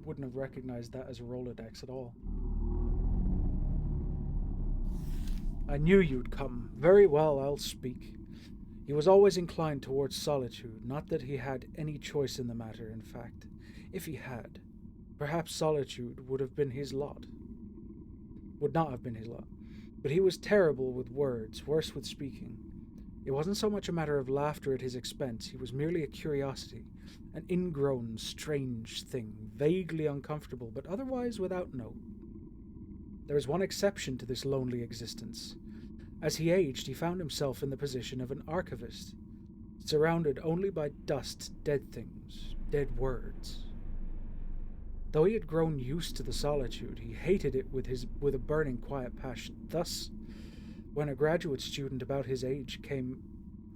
wouldn't have recognized that as a Rolodex at all. I knew you'd come. Very well, I'll speak. He was always inclined towards solitude, not that he had any choice in the matter, in fact. If he had, perhaps solitude would have been his lot. Would not have been his lot. But he was terrible with words, worse with speaking. It wasn't so much a matter of laughter at his expense, he was merely a curiosity, an ingrown, strange thing, vaguely uncomfortable, but otherwise without note. There was one exception to this lonely existence. As he aged, he found himself in the position of an archivist, surrounded only by dust, dead things, dead words. Though he had grown used to the solitude, he hated it with a burning quiet passion. Thus, when a graduate student about his age came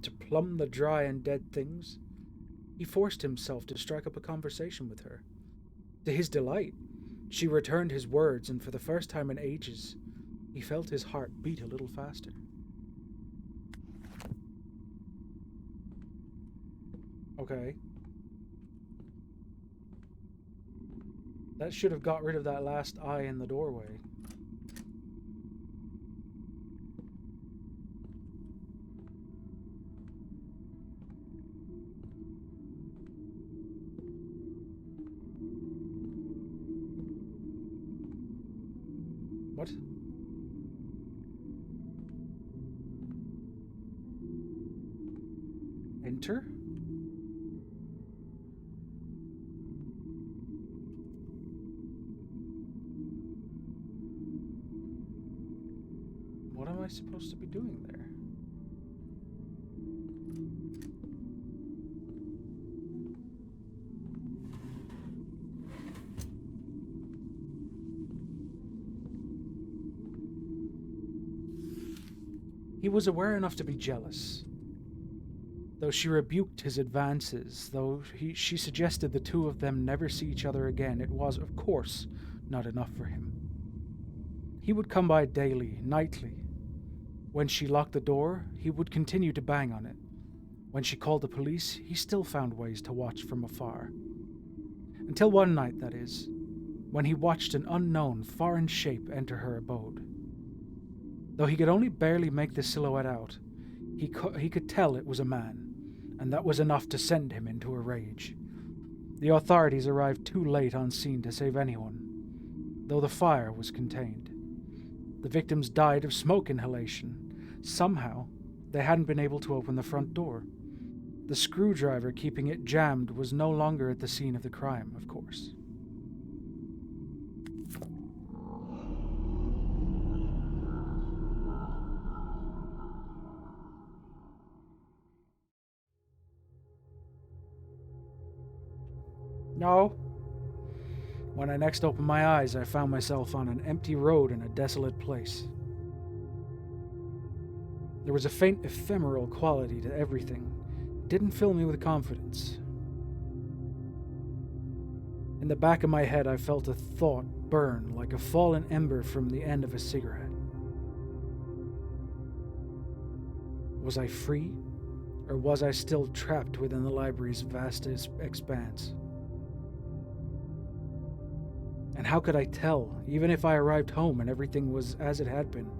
to plumb the dry and dead things, he forced himself to strike up a conversation with her. To his delight, she returned his words, and for the first time in ages, he felt his heart beat a little faster. Okay. That should have got rid of that last eye in the doorway. What? Enter? What am I supposed to be doing there? He was aware enough to be jealous. Though she rebuked his advances, she suggested the two of them never see each other again, it was, of course, not enough for him. He would come by daily, nightly. When she locked the door, he would continue to bang on it. When she called the police, he still found ways to watch from afar. Until one night, that is, when he watched an unknown, foreign shape enter her abode. Though he could only barely make the silhouette out, he could tell it was a man, and that was enough to send him into a rage. The authorities arrived too late on scene to save anyone, though the fire was contained. The victims died of smoke inhalation. Somehow, they hadn't been able to open the front door. The screwdriver keeping it jammed was no longer at the scene of the crime, of course. No. When I next opened my eyes, I found myself on an empty road in a desolate place. There was a faint ephemeral quality to everything. It didn't fill me with confidence. In the back of my head, I felt a thought burn like a fallen ember from the end of a cigarette. Was I free, or was I still trapped within the library's vastest expanse? And how could I tell, even if I arrived home and everything was as it had been?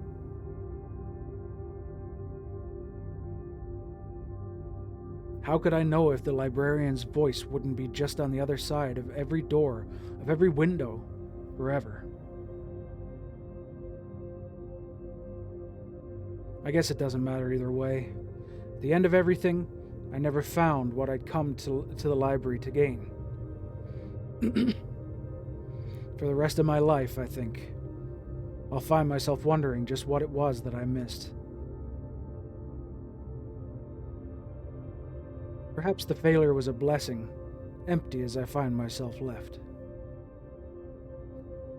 How could I know if the librarian's voice wouldn't be just on the other side of every door, of every window, forever? I guess it doesn't matter either way. At the end of everything, I never found what I'd come to the library to gain. For the rest of my life, I think, I'll find myself wondering just what it was that I missed. Perhaps the failure was a blessing, empty as I find myself left.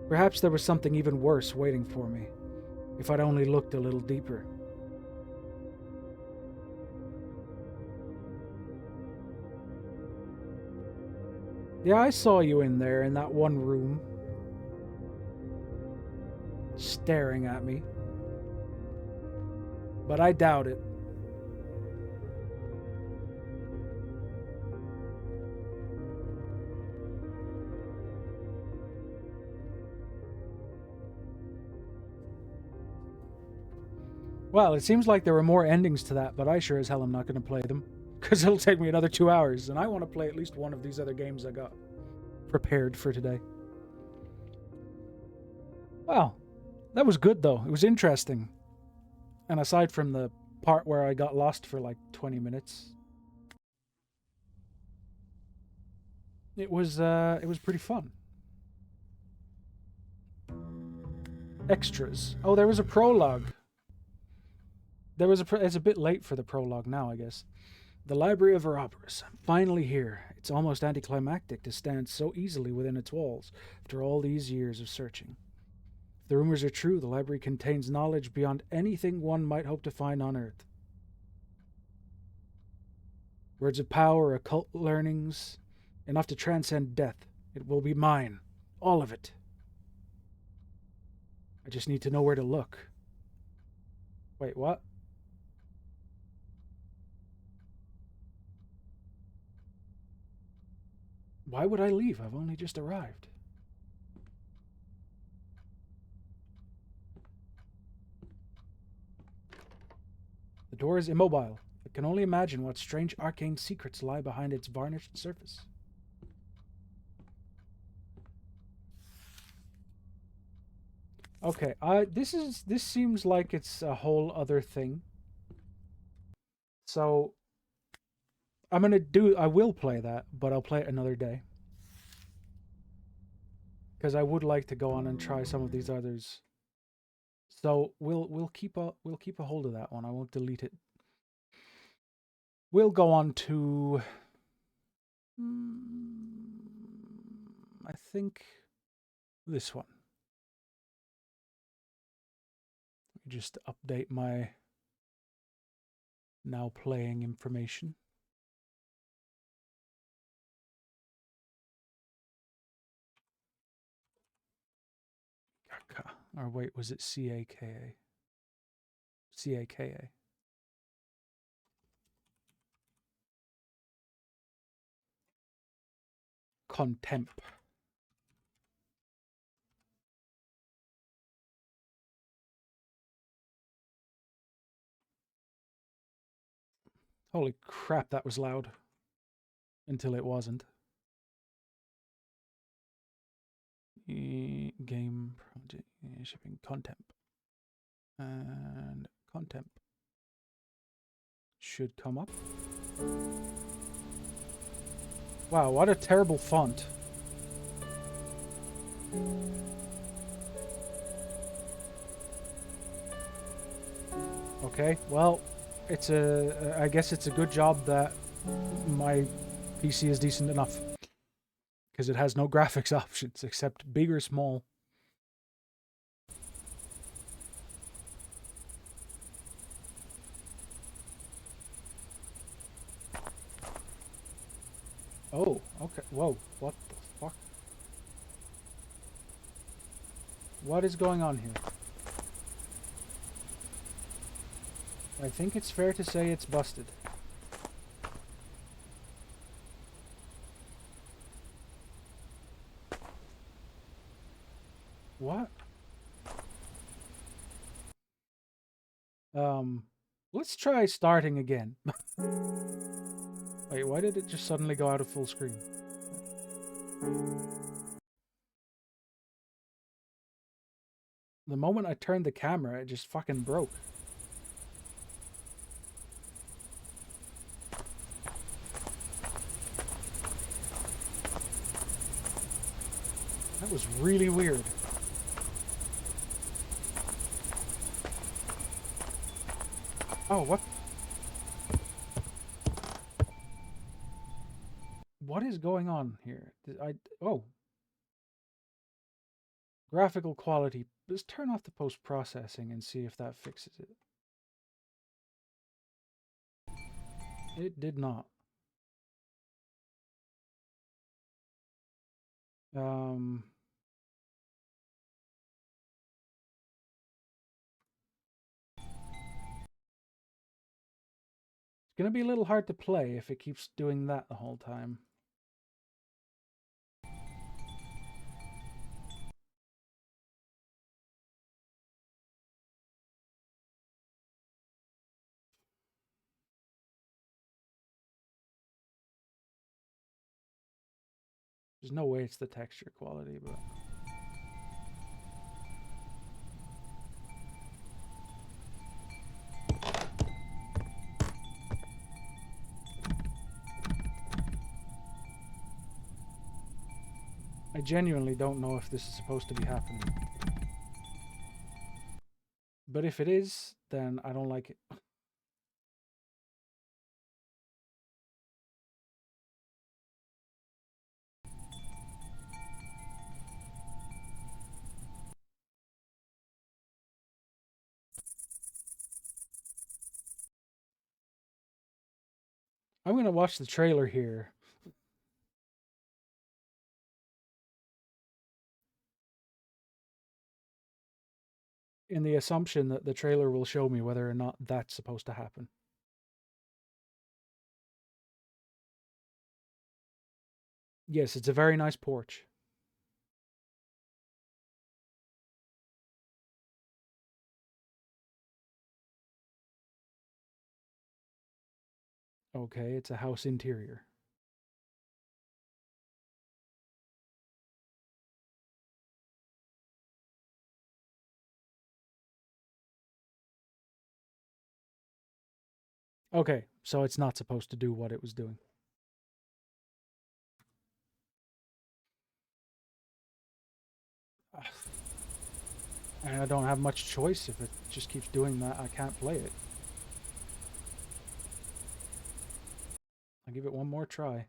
Perhaps there was something even worse waiting for me, if I'd only looked a little deeper. Yeah, I saw you in there in that one room, staring at me. But I doubt it. Well, it seems like there were more endings to that, but I sure as hell am not going to play them. Because it'll take me another 2 hours, and I want to play at least one of these other games I got prepared for today. Well, that was good though. It was interesting. And aside from the part where I got lost for like 20 minutes, it was pretty fun. Extras. Oh, there was a prologue. It's a bit late for the prologue now, I guess. The Library of Ouroboros. I'm finally here. It's almost anticlimactic to stand so easily within its walls after all these years of searching. If the rumors are true, the library contains knowledge beyond anything one might hope to find on Earth. Words of power, occult learnings, enough to transcend death. It will be mine. All of it. I just need to know where to look. Wait, what? Why would I leave? I've only just arrived. The door is immobile. I can only imagine what strange arcane secrets lie behind its varnished surface. Okay, this seems like it's a whole other thing. So I will play that, but I'll play it another day. Because I would like to go on and try some of these others. So we'll keep a hold of that one. I won't delete it. We'll go on to I think this one. Just update my now playing information. Or wait, was it C-A-K-A? C-A-K-A. Contempt. Holy crap, that was loud. Until it wasn't. Game project shipping Contempt. And Contempt should come up. Wow, what a terrible font. Okay, well, I guess it's a good job that my PC is decent enough. Because it has no graphics options except big or small. Oh, okay. Whoa, what the fuck? What is going on here? I think it's fair to say it's busted. What? Let's try starting again. Wait, why did it just suddenly go out of full screen? The moment I turned the camera, it just fucking broke. That was really weird. Oh, what? What is going on here? Oh. Graphical quality. Let's turn off the post-processing and see if that fixes it. It did not. It's gonna be a little hard to play if it keeps doing that the whole time. There's no way it's the texture quality, but... I genuinely don't know if this is supposed to be happening. But if it is, then I don't like it. I'm gonna watch the trailer here. In the assumption that the trailer will show me whether or not that's supposed to happen. Yes, it's a very nice porch. Okay, it's a house interior. Okay, so it's not supposed to do what it was doing. And I don't have much choice. If it just keeps doing that, I can't play it. I'll give it one more try.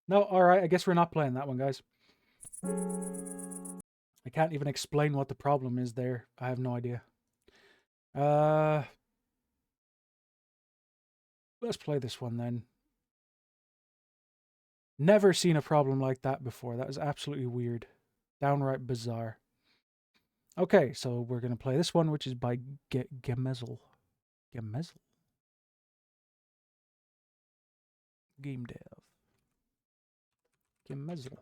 No, alright, I guess we're not playing that one, guys. I can't even explain what the problem is there. I have no idea. Let's play this one then. Never seen a problem like that before. That was absolutely weird. Downright bizarre. Okay, so we're going to play this one, which is by Gemezel. Gemezel? Game dev. Gemezel.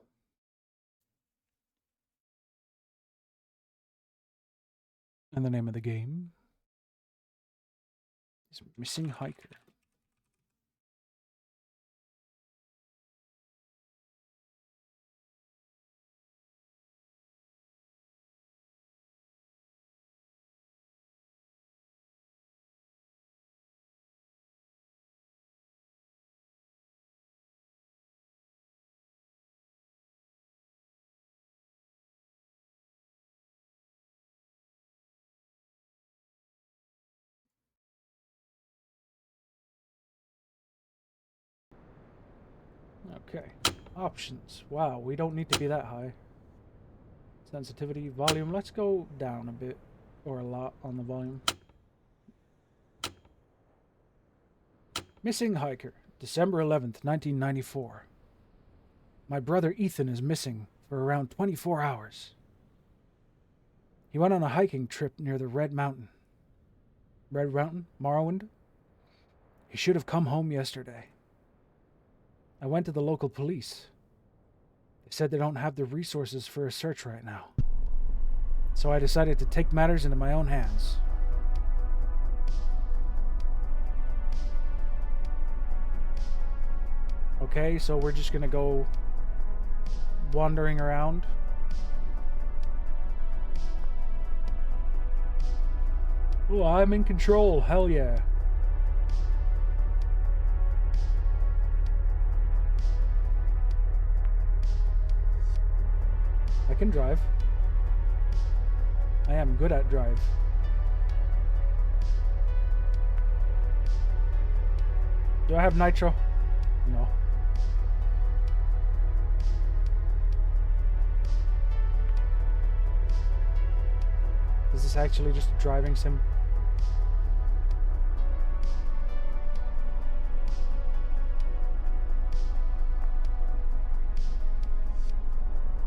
And the name of the game is Missing Hiker. Okay, options. Wow, we don't need to be that high. Sensitivity, volume. Let's go down a bit, or a lot on the volume. Missing Hiker, December 11th, 1994. My brother Ethan is missing for around 24 hours. He went on a hiking trip near the Red Mountain. Red Mountain? Morrowind? He should have come home yesterday. I went to the local police. They said they don't have the resources for a search right now. So I decided to take matters into my own hands. Okay, so we're just gonna go wandering around. Oh, I'm in control. Hell yeah. I can drive. I am good at drive. Do I have nitro? No. Is this actually just a driving sim?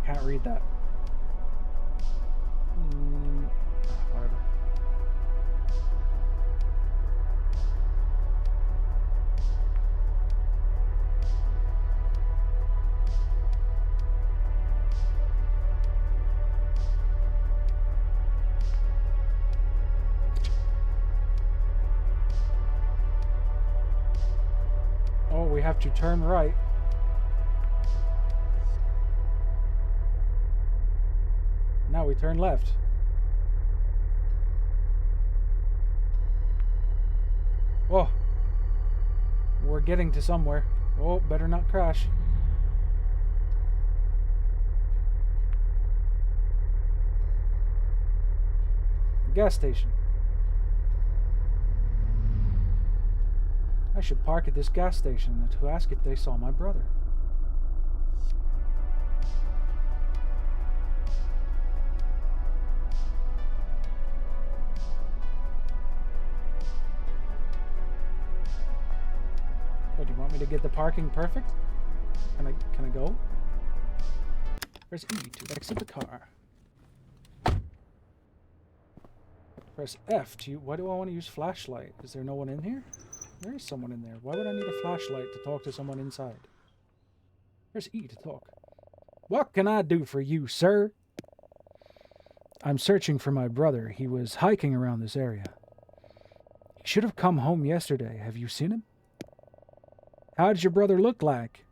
Can't read that. Whatever. have to turn right. Now we turn left. Oh. We're getting to somewhere. Oh, better not crash. Gas station. I should park at this gas station to ask if they saw my brother. Oh, do you want me to get the parking perfect? Can I go? Press E to exit the car. Press F to... Why do I want to use flashlight? Is there no one in here? There is someone in there. Why would I need a flashlight to talk to someone inside? Press E to talk. What can I do for you, sir? I'm searching for my brother. He was hiking around this area. He should have come home yesterday. Have you seen him? How does your brother look like?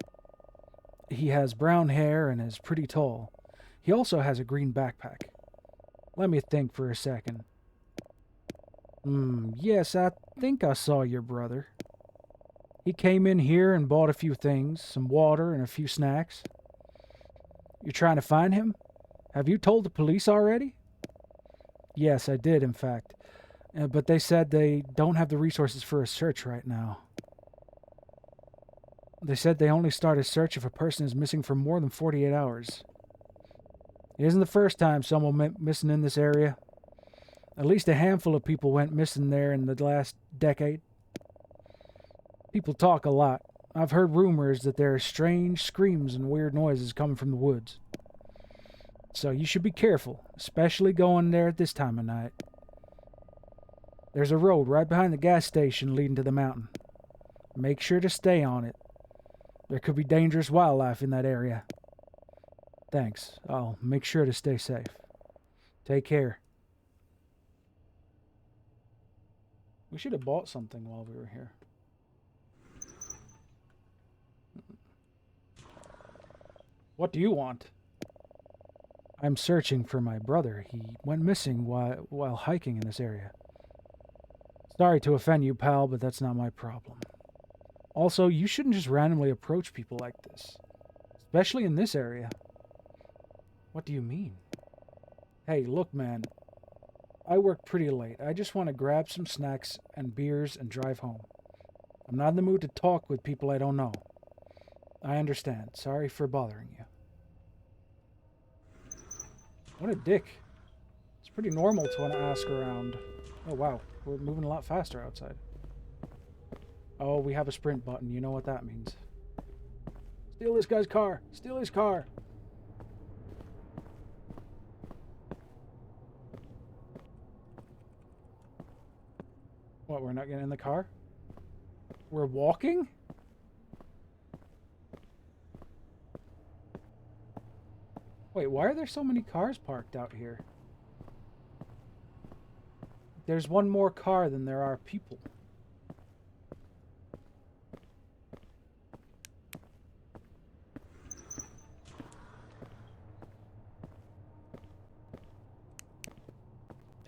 He has brown hair and is pretty tall. He also has a green backpack. Let me think for a second. Yes, I think I saw your brother. He came in here and bought a few things, some water and a few snacks. You're trying to find him? Have you told the police already? Yes, I did, in fact. But they said they don't have the resources for a search right now. They said they only start a search if a person is missing for more than 48 hours. It isn't the first time someone went missing in this area. At least a handful of people went missing there in the last decade. People talk a lot. I've heard rumors that there are strange screams and weird noises coming from the woods. So you should be careful, especially going there at this time of night. There's a road right behind the gas station leading to the mountain. Make sure to stay on it. There could be dangerous wildlife in that area. Thanks. I'll make sure to stay safe. Take care. We should have bought something while we were here. What do you want? I'm searching for my brother. He went missing while hiking in this area. Sorry to offend you, pal, but that's not my problem. Also, you shouldn't just randomly approach people like this. Especially in this area. What do you mean? Hey, look, man. I work pretty late. I just want to grab some snacks and beers and drive home. I'm not in the mood to talk with people I don't know. I understand. Sorry for bothering you. What a dick. It's pretty normal to want to ask around. Oh, wow. We're moving a lot faster outside. Oh, we have a sprint button. You know what that means. Steal this guy's car. Steal his car. What, we're not getting in the car? We're walking? Wait, why are there so many cars parked out here? There's one more car than there are people.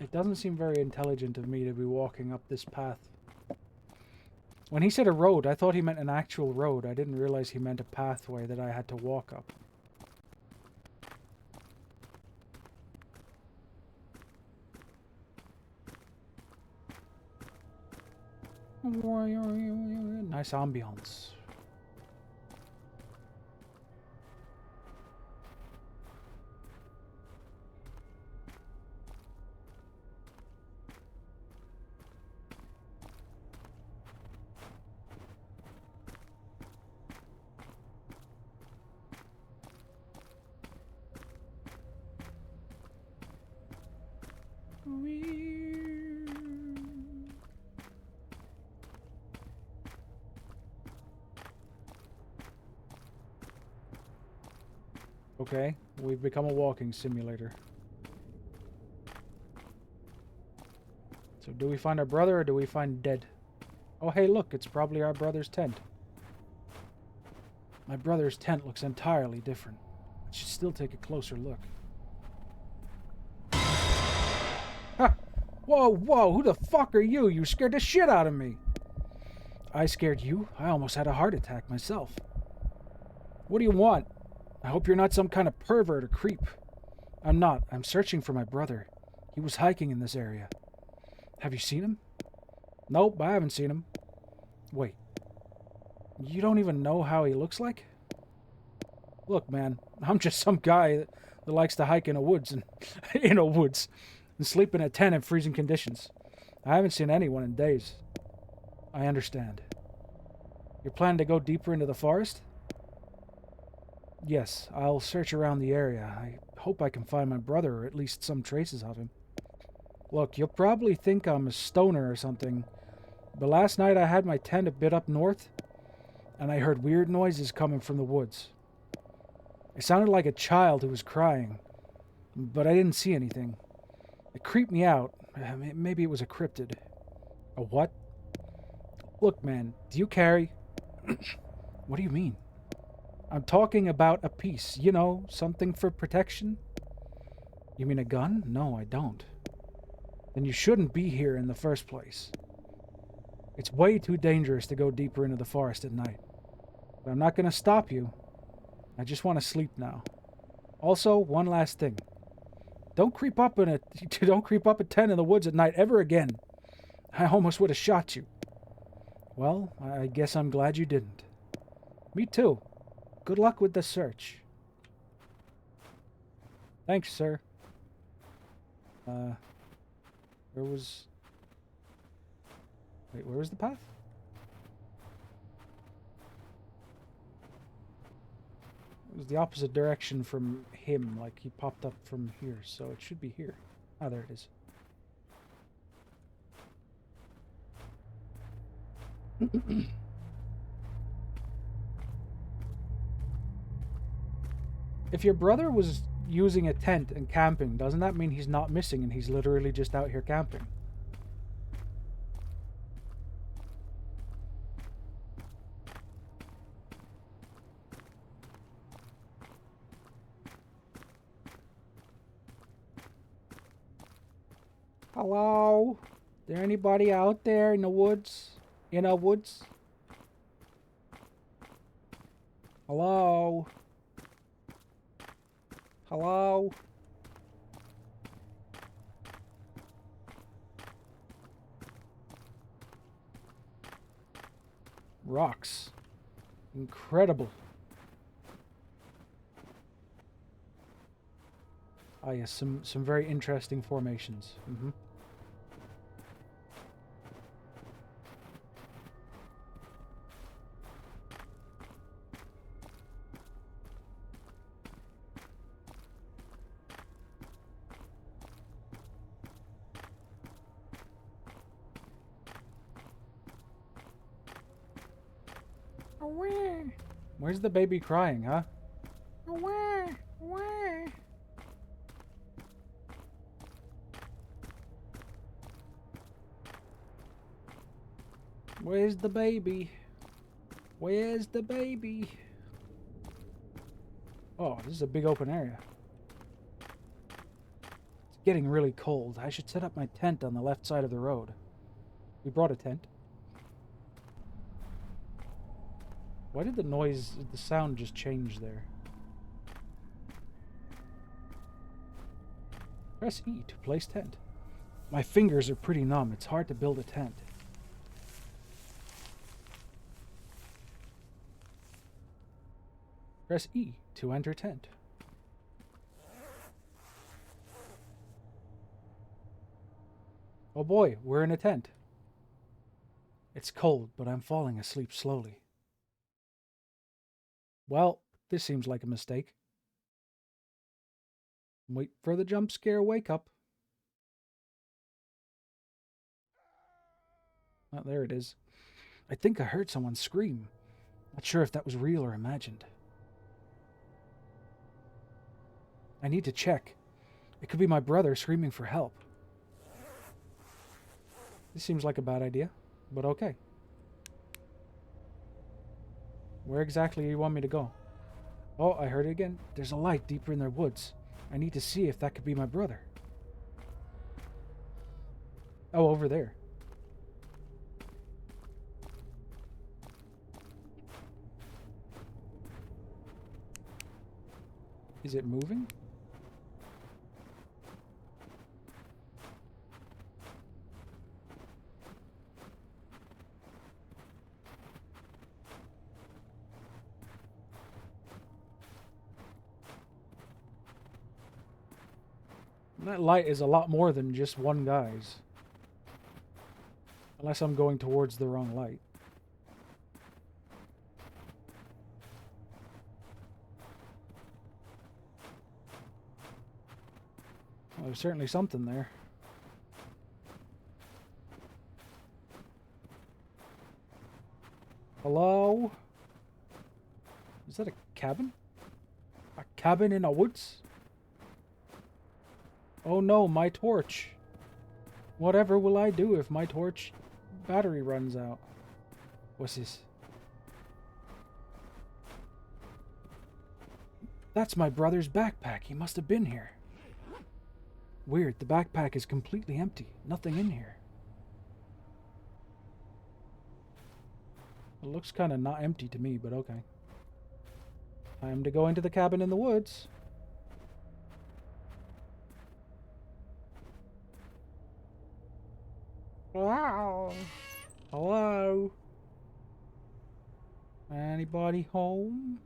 It doesn't seem very intelligent of me to be walking up this path. When he said a road, I thought he meant an actual road. I didn't realize he meant a pathway that I had to walk up. Nice ambiance. Okay, we've become a walking simulator. So do we find our brother or do we find dead? Oh hey look, it's probably our brother's tent. My brother's tent looks entirely different. I should still take a closer look. Ha! Whoa, whoa, who the fuck are you? You scared the shit out of me. I scared you? I almost had a heart attack myself. What do you want? I hope you're not some kind of pervert or creep. I'm not. I'm searching for my brother. He was hiking in this area. Have you seen him? Nope, I haven't seen him. Wait. You don't even know how he looks like? Look, man, I'm just some guy that likes to hike in the woods and and sleep in a tent in freezing conditions. I haven't seen anyone in days. I understand. You're planning to go deeper into the forest? Yes, I'll search around the area. I hope I can find my brother, or at least some traces of him. Look, you'll probably think I'm a stoner or something, but last night I had my tent a bit up north, and I heard weird noises coming from the woods. It sounded like a child who was crying, but I didn't see anything. It creeped me out. Maybe it was a cryptid. A what? Look, man, do you carry... What do you mean? I'm talking about a piece, you know, something for protection. You mean a gun? No, I don't. Then you shouldn't be here in the first place. It's way too dangerous to go deeper into the forest at night. But I'm not going to stop you. I just want to sleep now. Also, one last thing. Don't creep up a tent in the woods at night ever again. I almost would have shot you. Well, I guess I'm glad you didn't. Me too. Good luck with the search. Thanks, sir. Where was the path? It was the opposite direction from him, like he popped up from here, so it should be here. Ah, there it is. If your brother was using a tent and camping, doesn't that mean he's not missing and he's literally just out here camping? Hello? There anybody out there in the woods? In the woods? Hello? Hello? Rocks. Incredible. Ah, yes, some very interesting formations. Where's the baby crying, huh? Where's the baby? Where's the baby? Oh, this is a big open area. It's getting really cold. I should set up my tent on the left side of the road. We brought a tent. Why did the sound just change there? Press E to place tent. My fingers are pretty numb. It's hard to build a tent. Press E to enter tent. Oh boy, we're in a tent. It's cold, but I'm falling asleep slowly. Well, this seems like a mistake. Wait for the jump scare wake up. Oh, there it is. I think I heard someone scream. Not sure if that was real or imagined. I need to check. It could be my brother screaming for help. This seems like a bad idea, but okay. Where exactly do you want me to go? Oh, I heard it again. There's a light deeper in their woods. I need to see if that could be my brother. Oh, over there. Is it moving? That light is a lot more than just one guy's. Unless I'm going towards the wrong light. Well, there's certainly something there. Hello? Is that a cabin? A cabin in the woods? Oh no, my torch. Whatever will I do if my torch battery runs out? What's this? That's my brother's backpack. He must have been here. Weird, the backpack is completely empty. Nothing in here. It looks kind of not empty to me, but okay. Time to go into the cabin in the woods. Wow. Hello? Anybody home?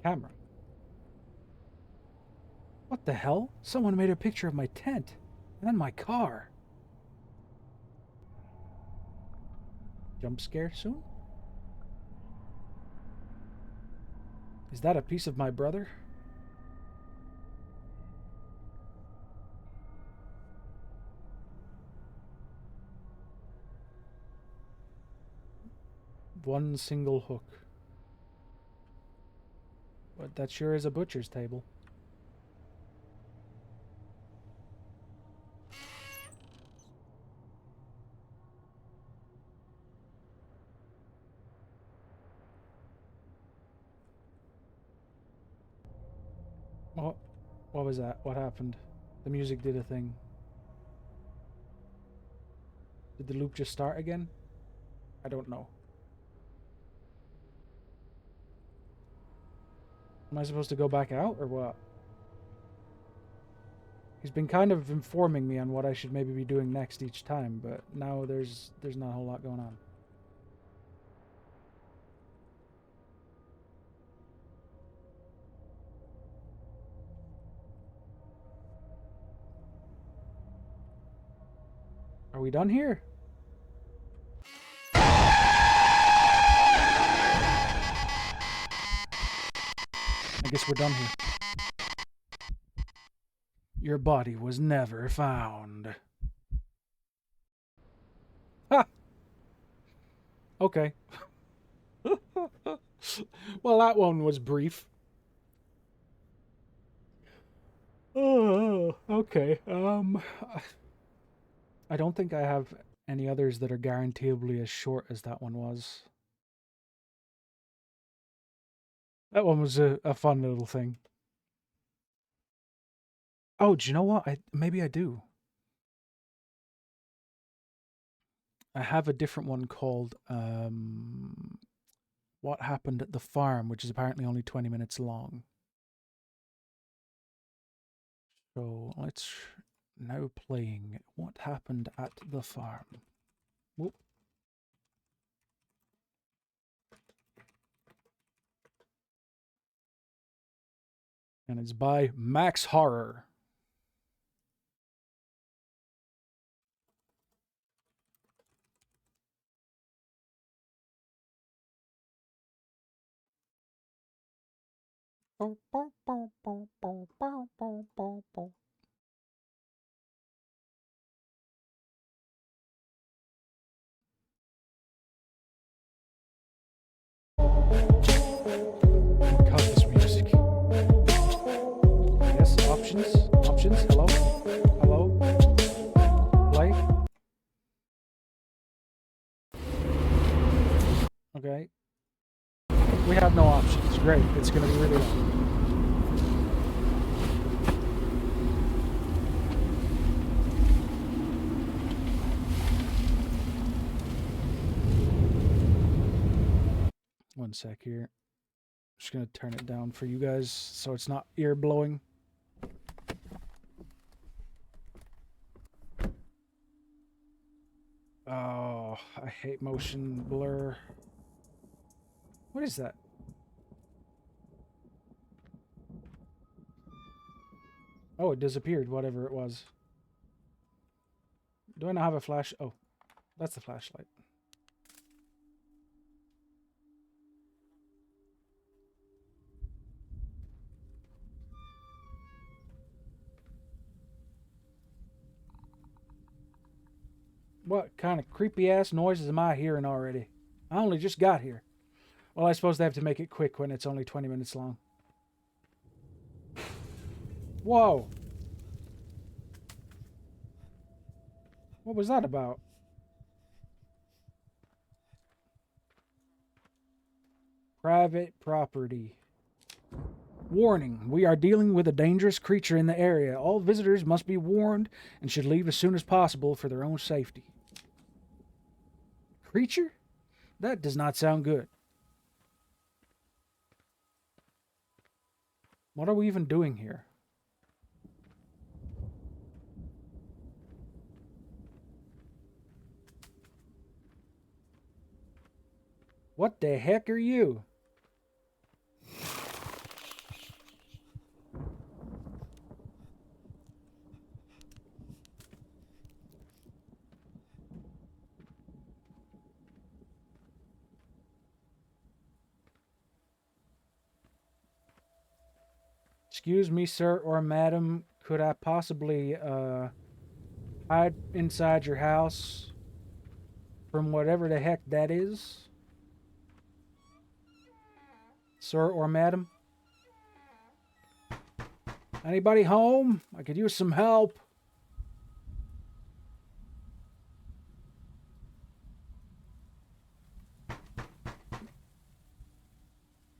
Camera. What the hell? Someone made a picture of my tent. And then my car. Jump scare soon? Is that a piece of my brother? One single hook. But that sure is a butcher's table. What was that? What happened? The music did a thing. Did the loop just start again? I don't know. Am I supposed to go back out or what? He's been kind of informing me on what I should maybe be doing next each time, but now there's not a whole lot going on. Are we done here? I guess we're done here. Your body was never found. Ha! Okay. Well, that one was brief. Oh, okay. I don't think I have any others that are guaranteeably as short as that one was. That one was a fun little thing. Oh, do you know what? Maybe I do. I have a different one called What Happened at the Farm, which is apparently only 20 minutes long. So let's now playing What Happened at the Farm. Whoop. And it's by Max Horror. Cut this music. Yes, options. Options. Hello. Hello. Play. Okay. We have no options. Great. It's going to be really long. One sec here. Just going to turn it down for you guys so it's not ear blowing. Oh, I hate motion blur. What is that? Oh, it disappeared, whatever it was. Do I not have a flash? Oh, that's the flashlight. What kind of creepy ass noises am I hearing already? I only just got here. Well, I suppose they have to make it quick when it's only 20 minutes long. Whoa! What was that about? Private property. Warning, we are dealing with a dangerous creature in the area. All visitors must be warned and should leave as soon as possible for their own safety. Creature? That does not sound good. What are we even doing here? What the heck are you? Excuse me, sir or madam, could I possibly hide inside your house from whatever the heck that is? Sir or madam? Anybody home? I could use some help.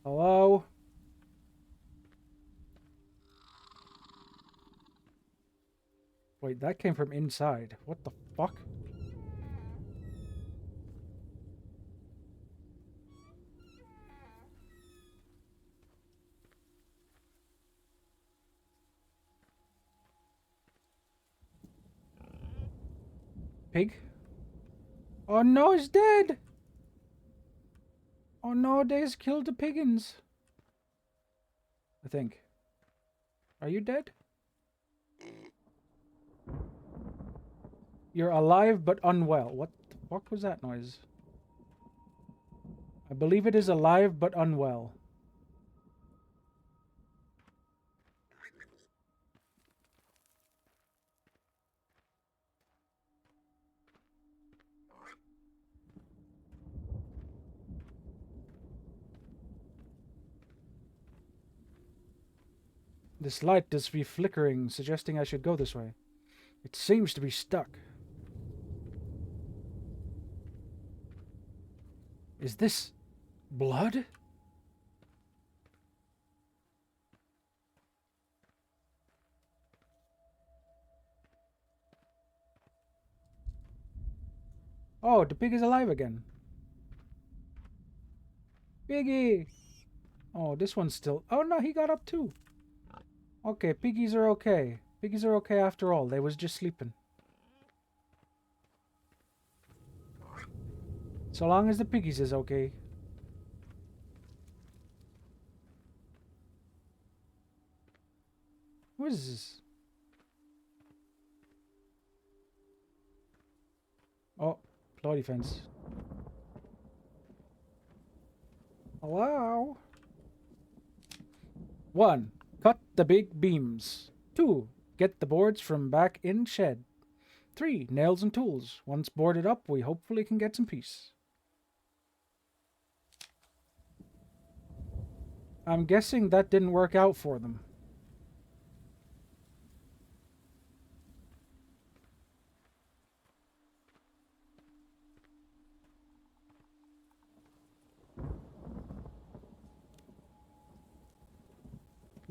Hello? Wait, that came from inside. What the fuck? Pig? Oh no, he's dead! Oh no, they just killed the piggins. I think. Are you dead? You're alive but unwell. What the fuck was that noise? I believe it is alive but unwell. This light does be flickering, suggesting I should go this way. It seems to be stuck. Is this blood? Oh, the pig is alive again. Piggy! Oh, this one's still... Oh no, he got up too. Okay, piggies are okay. Piggies are okay after all. They was just sleeping. So long as the piggies is okay. What is this? Oh, floor defense. Hello? 1. Cut the big beams. 2. Get the boards from back in shed. 3. Nails and tools. Once boarded up, we hopefully can get some peace. I'm guessing that didn't work out for them.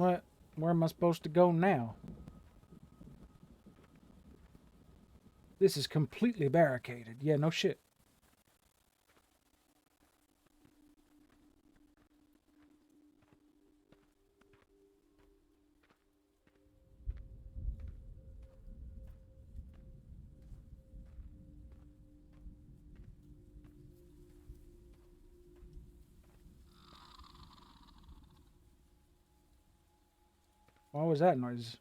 What? Where am I supposed to go now? This is completely barricaded. Yeah, no shit. What was that noise?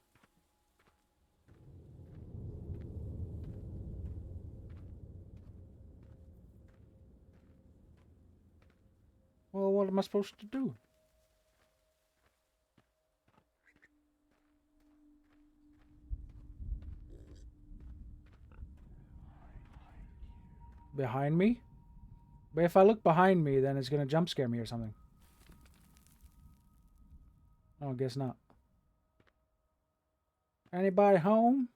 Well, what am I supposed to do? Behind me? But if I look behind me, then it's gonna jump scare me or something. Oh, guess not. Anybody home?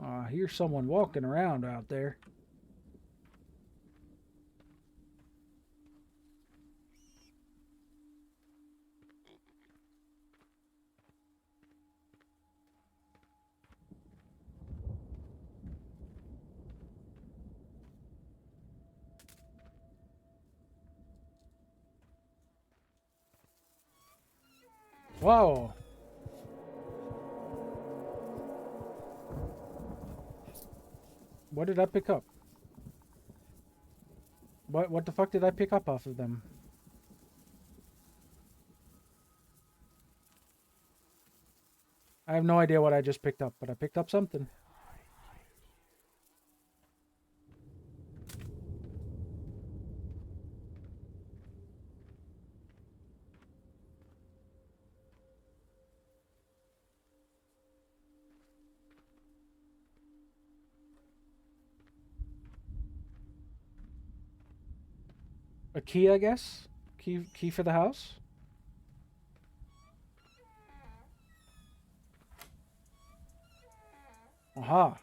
I hear someone walking around out there. Whoa! What did I pick up? What the fuck did I pick up off of them? I have no idea what I just picked up, but I picked up something. A key, I guess? Key for the house? Aha.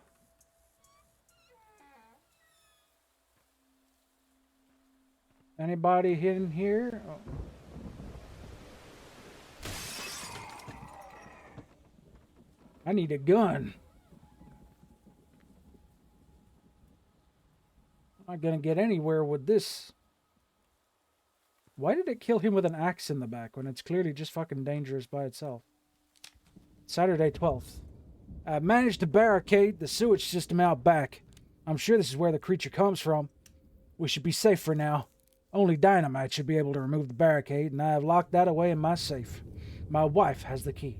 Anybody hidden here? Oh. I need a gun. I'm not gonna get anywhere with this. Why did it kill him with an axe in the back when it's clearly just fucking dangerous by itself? Saturday 12th. I managed to barricade the sewage system out back. I'm sure this is where the creature comes from. We should be safe for now. Only dynamite should be able to remove the barricade, and I have locked that away in my safe. My wife has the key.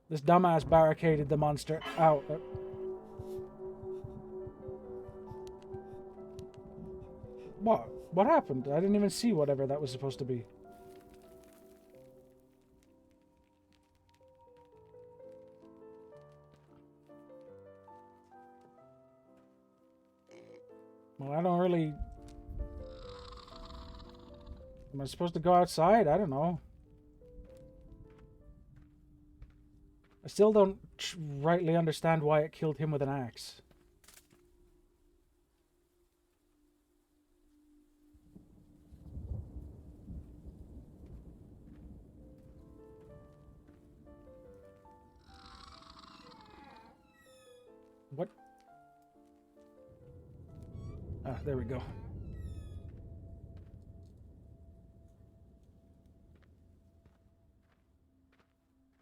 This dumbass barricaded the monster out. What? What happened? I didn't even see whatever that was supposed to be. Well, I don't really... Am I supposed to go outside? I don't know. I still don't rightly understand why it killed him with an axe. What? Ah, there we go.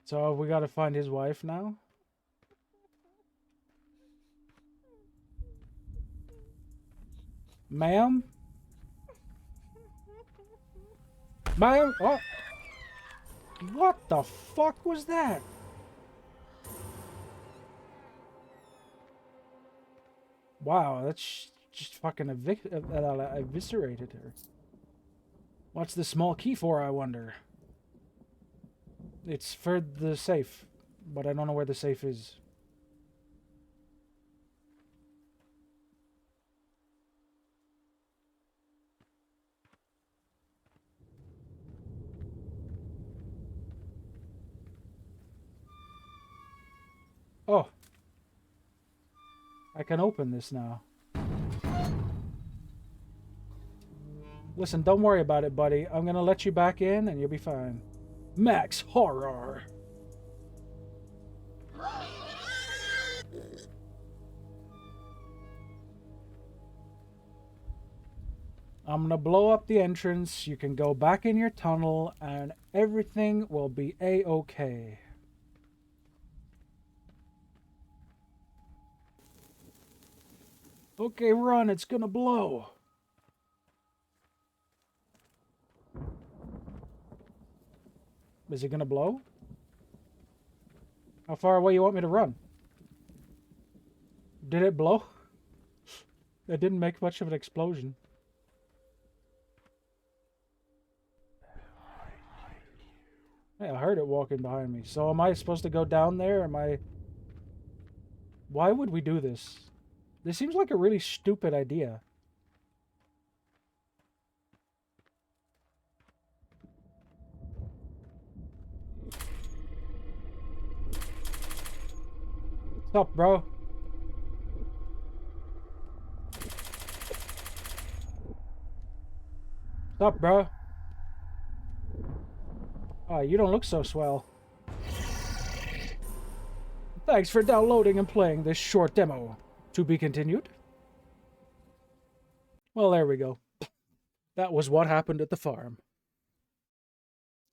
So we gotta find his wife now? Ma'am? Ma'am? Oh! What the fuck was that? Wow, that's just fucking eviscerated her. What's the small key for, I wonder? It's for the safe, but I don't know where the safe is. Oh. I can open this now. Listen, don't worry about it, buddy. I'm gonna let you back in and you'll be fine. Max Horror. I'm gonna blow up the entrance. You can go back in your tunnel and everything will be a-okay. Okay, run. It's gonna blow. Is it gonna blow? How far away you want me to run? Did it blow? It didn't make much of an explosion. Hey, I heard it walking behind me. So am I supposed to go down there? Am I... Why would we do this? This seems like a really stupid idea. Stop, bro. Stop, bro. Oh, you don't look so swell. Thanks for downloading and playing this short demo. To be continued. Well, there we go. That was what happened at the farm.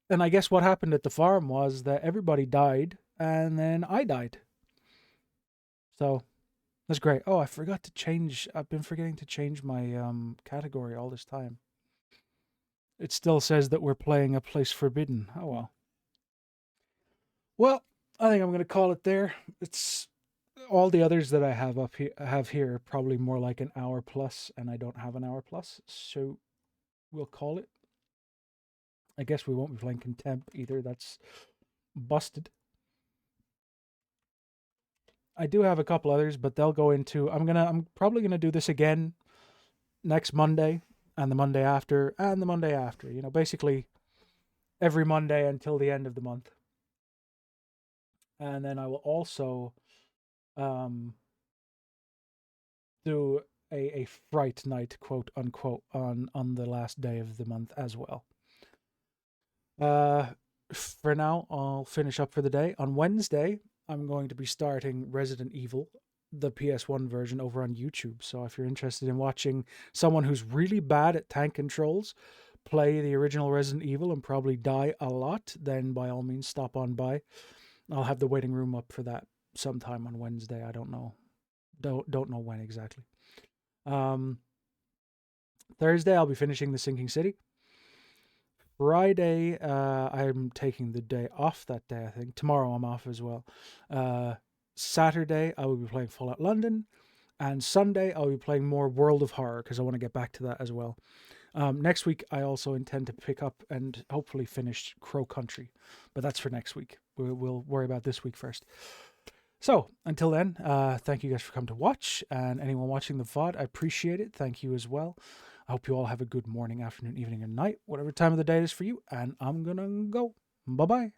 And I guess what happened at the farm was that everybody died, and then I died. So, that's great. Oh, I forgot to change... I've been forgetting to change my category all this time. It still says that we're playing A Place Forbidden. Oh, well. Well, I think I'm going to call it there. It's... All the others that I have here probably more like an hour plus, and I don't have an hour plus, so we'll call it. I guess we won't be playing Contempt either. That's busted. I do have a couple others, but they'll go into... I'm probably gonna do this again next Monday, and the Monday after, and the Monday after. You know, basically every Monday until the end of the month. And then I will also do a fright night, quote unquote, on the last day of the month as well. For now, I'll finish up for the day. On Wednesday, I'm going to be starting Resident Evil, the PS1 version, over on YouTube. So if you're interested in watching someone who's really bad at tank controls play the original Resident Evil and probably die a lot, then by all means stop on by. I'll have the waiting room up for that sometime on Wednesday. I don't know. Don't know when exactly. Thursday, I'll be finishing The Sinking City. Friday, I'm taking the day off that day, I think. Tomorrow, I'm off as well. Saturday, I will be playing Fallout London. And Sunday, I'll be playing more World of Horror, because I want to get back to that as well. Next week, I also intend to pick up and hopefully finish Crow Country. But that's for next week. We'll worry about this week first. So, until then, thank you guys for coming to watch. And anyone watching the VOD, I appreciate it. Thank you as well. I hope you all have a good morning, afternoon, evening, and night, whatever time of the day it is for you. And I'm gonna go. Bye-bye.